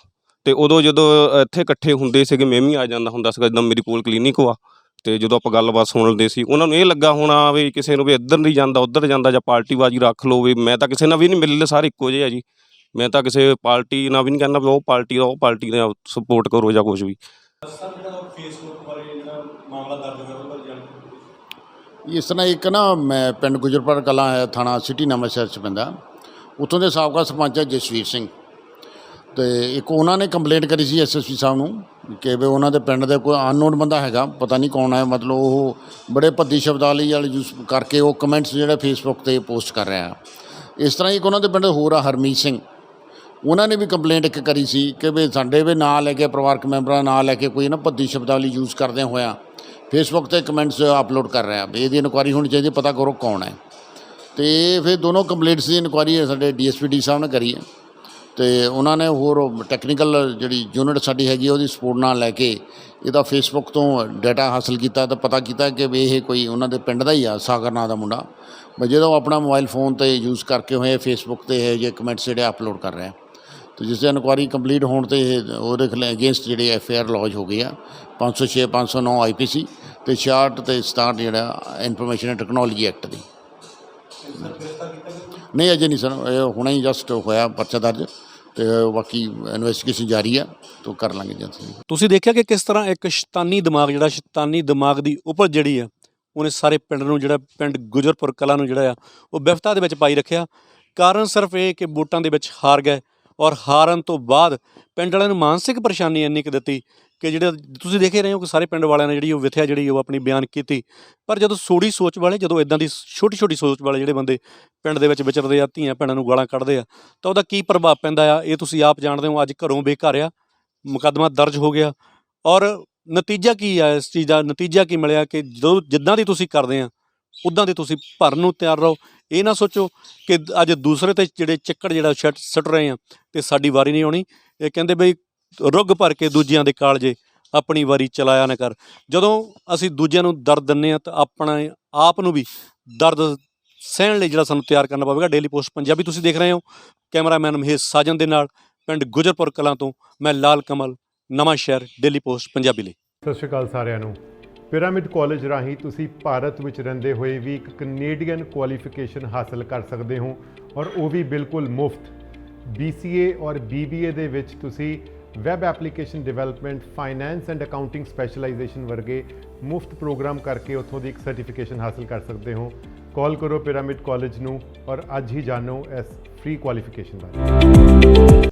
ਅਤੇ ਉਦੋਂ ਜਦੋਂ ਇੱਥੇ ਇਕੱਠੇ ਹੁੰਦੇ ਸੀਗੇ, ਮੈਂ ਵੀ ਆ ਜਾਂਦਾ ਹੁੰਦਾ ਸੀਗਾ, ਜਿੱਦਾਂ ਮੇਰੇ ਕੋਲ ਕਲੀਨਿਕ ਵਾ, ਅਤੇ ਜਦੋਂ ਆਪਾਂ ਗੱਲਬਾਤ ਸੁਣਦੇ ਸੀ, ਉਹਨਾਂ ਨੂੰ ਇਹ ਲੱਗਾ ਹੋਣਾ ਵੀ ਕਿਸੇ ਨੂੰ ਵੀ ਇੱਧਰ ਨਹੀਂ ਜਾਂਦਾ, ਉੱਧਰ ਜਾਂਦਾ, ਜਾਂ ਪਾਰਟੀਬਾਜ਼ੀ ਰੱਖ ਲਓ ਵੀ ਮੈਂ ਤਾਂ ਕਿਸੇ ਨਾਲ ਵੀ ਨਹੀਂ ਮਿਲਦੇ, ਸਾਰੇ ਇੱਕੋ ਜਿਹੇ ਆ ਜੀ। ਮੈਂ ਤਾਂ ਕਿਸੇ ਪਾਰਟੀ ਨਾਲ ਵੀ ਨਹੀਂ ਕਹਿੰਦਾ ਵੀ ਉਹ ਪਾਰਟੀ ਨਾਲ ਸਪੋਰਟ ਕਰੋ ਜਾਂ ਕੁਛ ਵੀ। ਇਸ ਤਰ੍ਹਾਂ ਇੱਕ ਨਾ, ਮੈਂ ਪਿੰਡ ਗੁਜਰਪੁਰ ਕਲਾਂ ਹੈ, ਥਾਣਾ ਸਿਟੀ ਨਵਾਂਸ਼ਹਿਰ 'ਚ ਪੈਂਦਾ, ਉੱਥੋਂ ਦੇ ਸਾਬਕਾ ਸਰਪੰਚ ਹੈ ਜਸਵੀਰ ਸਿੰਘ, ਅਤੇ ਇੱਕ ਉਹਨਾਂ ਨੇ ਕੰਪਲੇਂਟ ਕਰੀ ਸੀ SSP ਸਾਹਿਬ ਨੂੰ ਕਿ ਵੀ ਉਹਨਾਂ ਦੇ ਪਿੰਡ ਦੇ ਕੋਈ ਅਨਨੋਨ ਬੰਦਾ ਹੈਗਾ, ਪਤਾ ਨਹੀਂ ਕੌਣ ਹੈ, ਮਤਲਬ ਉਹ ਬੜੇ ਭੱਦੀ ਸ਼ਬਦਾਵਲੀ ਵਾਲੇ ਯੂਜ਼ ਕਰਕੇ ਉਹ ਕਮੈਂਟਸ ਜਿਹੜੇ ਫੇਸਬੁੱਕ 'ਤੇ ਪੋਸਟ ਕਰ ਰਿਹਾ। ਇਸ ਤਰ੍ਹਾਂ ਇੱਕ ਉਹਨਾਂ ਦੇ ਪਿੰਡ ਹੋਰ ਆ ਹਰਮੀਤ ਸਿੰਘ, ਉਹਨਾਂ ਨੇ ਵੀ ਕੰਪਲੇਂਟ ਇੱਕ ਕਰੀ ਸੀ ਕਿ ਵੀ ਸਾਡੇ ਵੀ ਨਾਂ ਲੈ ਕੇ, ਪਰਿਵਾਰਕ ਮੈਂਬਰਾਂ ਨਾਂ ਲੈ ਕੇ ਕੋਈ ਨਾ ਭੱਦੀ ਸ਼ਬਦਾਵਲੀ ਯੂਜ਼ ਕਰਦਿਆਂ ਹੋਇਆ ਫੇਸਬੁੱਕ 'ਤੇ ਕਮੈਂਟਸ ਅਪਲੋਡ ਕਰ ਰਿਹਾ, ਵੀ ਇਹਦੀ ਇਨਕੁਆਇਰੀ ਹੋਣੀ ਚਾਹੀਦੀ, ਪਤਾ ਕਰੋ ਕੌਣ ਹੈ। ਅਤੇ ਫਿਰ ਦੋਨੋਂ ਕੰਪਲੇਂਟਸ ਦੀ ਇਨਕੁਆਇਰੀ ਸਾਡੇ DSP ਸਾਹਿਬ ਨੇ ਕਰੀ ਹੈ, ਅਤੇ ਉਹਨਾਂ ਨੇ ਹੋਰ ਟੈਕਨੀਕਲ ਜਿਹੜੀ ਯੂਨਿਟ ਸਾਡੀ ਹੈਗੀ ਉਹਦੀ ਸਪੋਰਟ ਨਾਲ ਲੈ ਕੇ ਇਹਦਾ ਫੇਸਬੁੱਕ ਤੋਂ ਡਾਟਾ ਹਾਸਲ ਕੀਤਾ ਅਤੇ ਪਤਾ ਕੀਤਾ ਕਿ ਵੀ ਇਹ ਕੋਈ ਉਹਨਾਂ ਦੇ ਪਿੰਡ ਦਾ ਹੀ ਆ, ਸਾਗਰ ਨਾਂ ਦਾ ਮੁੰਡਾ, ਵੀ ਜਦੋਂ ਆਪਣਾ ਮੋਬਾਈਲ ਫੋਨ 'ਤੇ ਯੂਜ਼ ਕਰਕੇ ਹੋਏ ਫੇਸਬੁੱਕ 'ਤੇ ਇਹ ਜਿਹੇ ਕਮੈਂਟਸ ਜਿਹੜੇ ਅਪਲੋਡ ਕਰ ਰਿਹਾ। ਅਤੇ ਜਿਸ ਦੀ ਇਨਕੁਆਇਰੀ ਕੰਪਲੀਟ ਹੋਣ 'ਤੇ ਇਹ ਉਹਦੇ ਅਗੇਂਸਟ ਜਿਹੜੇ FIR ਲੌਜ ਹੋ ਗਈ ਆ, 506, 509 IPC ਅਤੇ 66 ਅਤੇ 67 ਜਿਹੜਾ ਇਨਫੋਰਮੇਸ਼ਨ ਐਂਡ ਟੈਕਨੋਲੋਜੀ ਐਕਟ ਦੀ। ਨਹੀਂ ਅਜੇ ਨਹੀਂ ਸਰ, ਇਹ ਹੁਣੇ ਹੀ ਜਸਟ ਹੋਇਆ ਪਰਚਾ ਦਰਜ, ਅਤੇ ਬਾਕੀ ਇਨਵੈਸਟੀਗੇਸ਼ਨ ਜਾਰੀ ਆ, ਤਾਂ ਕਰ ਲਾਂਗੇ ਜਲਦੀ। ਤੁਸੀਂ ਦੇਖਿਆ ਕਿ ਕਿਸ ਤਰ੍ਹਾਂ ਇੱਕ ਸ਼ੈਤਾਨੀ ਦਿਮਾਗ ਦੀ ਉਪਜ ਜਿਹੜੀ ਆ ਉਹਨੇ ਸਾਰੇ ਪਿੰਡ ਨੂੰ, ਜਿਹੜਾ ਪਿੰਡ ਗੁਜਰਪੁਰ ਕਲਾਂ ਨੂੰ ਜਿਹੜਾ ਆ ਉਹ ਵਿਫਤਾ ਦੇ ਵਿੱਚ ਪਾਈ ਰੱਖਿਆ ਕਾਰਨ ਸਿਰਫ ਇਹ ਕਿ ਵੋਟਾਂ ਦੇ ਵਿੱਚ ਹਾਰ ਗਏ ਔਰ ਹਾਰਨ ਤੋਂ ਬਾਅਦ ਪਿੰਡ ਵਾਲਿਆਂ ਨੂੰ ਮਾਨਸਿਕ ਪਰੇਸ਼ਾਨੀ ਇੰਨੀ ਕੁ ਦਿੱਤੀ ਕਿ ਜਿਹੜੇ ਤੁਸੀਂ ਦੇਖ ਹੀ ਰਹੇ ਹੋ ਕਿ ਸਾਰੇ ਪਿੰਡ ਵਾਲਿਆਂ ਨੇ ਜਿਹੜੀ ਉਹ ਵਿਥਿਆ ਜਿਹੜੀ ਉਹ ਆਪਣੀ ਬਿਆਨ ਕੀਤੀ। ਪਰ ਜਦੋਂ ਸੋੜੀ ਸੋਚ ਵਾਲੇ, ਜਦੋਂ ਇਦਾਂ ਦੀ ਛੋਟੀ ਛੋਟੀ ਸੋਚ ਵਾਲੇ ਜਿਹੜੇ ਬੰਦੇ ਪਿੰਡ ਦੇ ਵਿੱਚ ਵਿਚਰਦੇ ਆ, ਧੀਆਂ ਭੈਣਾਂ ਨੂੰ ਗਾਲਾਂ ਕੱਢਦੇ ਆ, ਤਾਂ ਉਹਦਾ ਕੀ ਪ੍ਰਭਾਵ ਪੈਂਦਾ ਆ ਇਹ ਤੁਸੀਂ ਆਪ ਜਾਣਦੇ ਹੋ। ਅੱਜ ਘਰੋਂ ਬੇਘਰ ਆ, ਮੁਕੱਦਮਾ ਦਰਜ ਹੋ ਗਿਆ ਔਰ ਨਤੀਜਾ ਕੀ ਆ ਇਸ ਚੀਜ਼ ਦਾ? ਨਤੀਜਾ ਕੀ ਮਿਲਿਆ ਕਿ ਜਦੋਂ ਜਿੱਦਾਂ ਦੀ ਤੁਸੀਂ ਕਰਦੇ ਆ ਉੱਦਾਂ ਦੇ ਤੁਸੀਂ ਭਰਨ ਨੂੰ ਤਿਆਰ ਰਹੋ। ਇਹ ਨਾ ਸੋਚੋ ਕਿ ਅੱਜ ਦੂਸਰੇ 'ਤੇ ਜਿਹੜੇ ਚੱਕੜ ਜਿਹੜਾ ਸੁੱਟ ਰਹੇ ਆ ਅਤੇ ਸਾਡੀ ਵਾਰੀ ਨਹੀਂ ਆਉਣੀ। ਇਹ ਕਹਿੰਦੇ ਬਈ ਰੁੱਗ ਭਰ ਕੇ ਦੂਜਿਆਂ ਦੇ ਕਾਲਜੇ ਆਪਣੀ ਵਾਰੀ ਚਲਾਇਆ ਨਾ ਕਰ। ਜਦੋਂ ਅਸੀਂ ਦੂਜਿਆਂ ਨੂੰ ਦਰਦ ਦਿੰਦੇ ਹਾਂ ਤਾਂ ਆਪਣਾ ਆਪ ਨੂੰ ਵੀ ਦਰਦ ਸਹਿਣ ਲਈ ਜਿਹੜਾ ਸਾਨੂੰ ਤਿਆਰ ਕਰਨਾ ਪਵੇਗਾ। ਡੇਲੀ ਪੋਸਟ ਪੰਜਾਬੀ ਤੁਸੀਂ ਦੇਖ ਰਹੇ ਹੋ, ਕੈਮਰਾਮੈਨ ਮਹੇਸ਼ ਸਾਜਨ ਦੇ ਨਾਲ ਪਿੰਡ ਗੁਜਰਪੁਰ ਕਲਾਂ ਤੋਂ ਮੈਂ ਲਾਲ ਕਮਲ, ਨਵਾਂ ਸ਼ਹਿਰ, ਡੇਲੀ ਪੋਸਟ ਪੰਜਾਬੀ ਲਈ। ਸਤਿ ਸ਼੍ਰੀ ਅਕਾਲ ਸਾਰਿਆਂ ਨੂੰ। ਪਿਰਾਮਿਡ ਕਾਲਜ ਰਾਹੀਂ ਤੁਸੀਂ ਭਾਰਤ ਵਿੱਚ ਰਹਿੰਦੇ ਹੋਏ ਵੀ ਇੱਕ ਕੈਨੇਡੀਅਨ ਕੁਆਲੀਫਿਕੇਸ਼ਨ ਹਾਸਲ ਕਰ ਸਕਦੇ ਹੋ ਔਰ ਉਹ ਵੀ ਬਿਲਕੁਲ ਮੁਫਤ। BCA ਔਰ BBA ਦੇ ਵਿੱਚ ਤੁਸੀਂ web application development, finance and accounting specialisation ਵਰਗੇ ਮੁਫਤ ਪ੍ਰੋਗਰਾਮ ਕਰਕੇ ਉੱਥੋਂ ਦੀ ਇੱਕ ਸਰਟੀਫਿਕੇਸ਼ਨ ਹਾਸਲ ਕਰ ਸਕਦੇ ਹੋ। ਕਾਲ ਕਰੋ ਪਿਰਾਮਿਡ ਕਾਲਜ ਨੂੰ ਔਰ ਅੱਜ ਹੀ ਜਾਣੋ ਇਸ ਫ੍ਰੀ ਕੁਆਲੀਫਿਕੇਸ਼ਨ ਬਾਰੇ।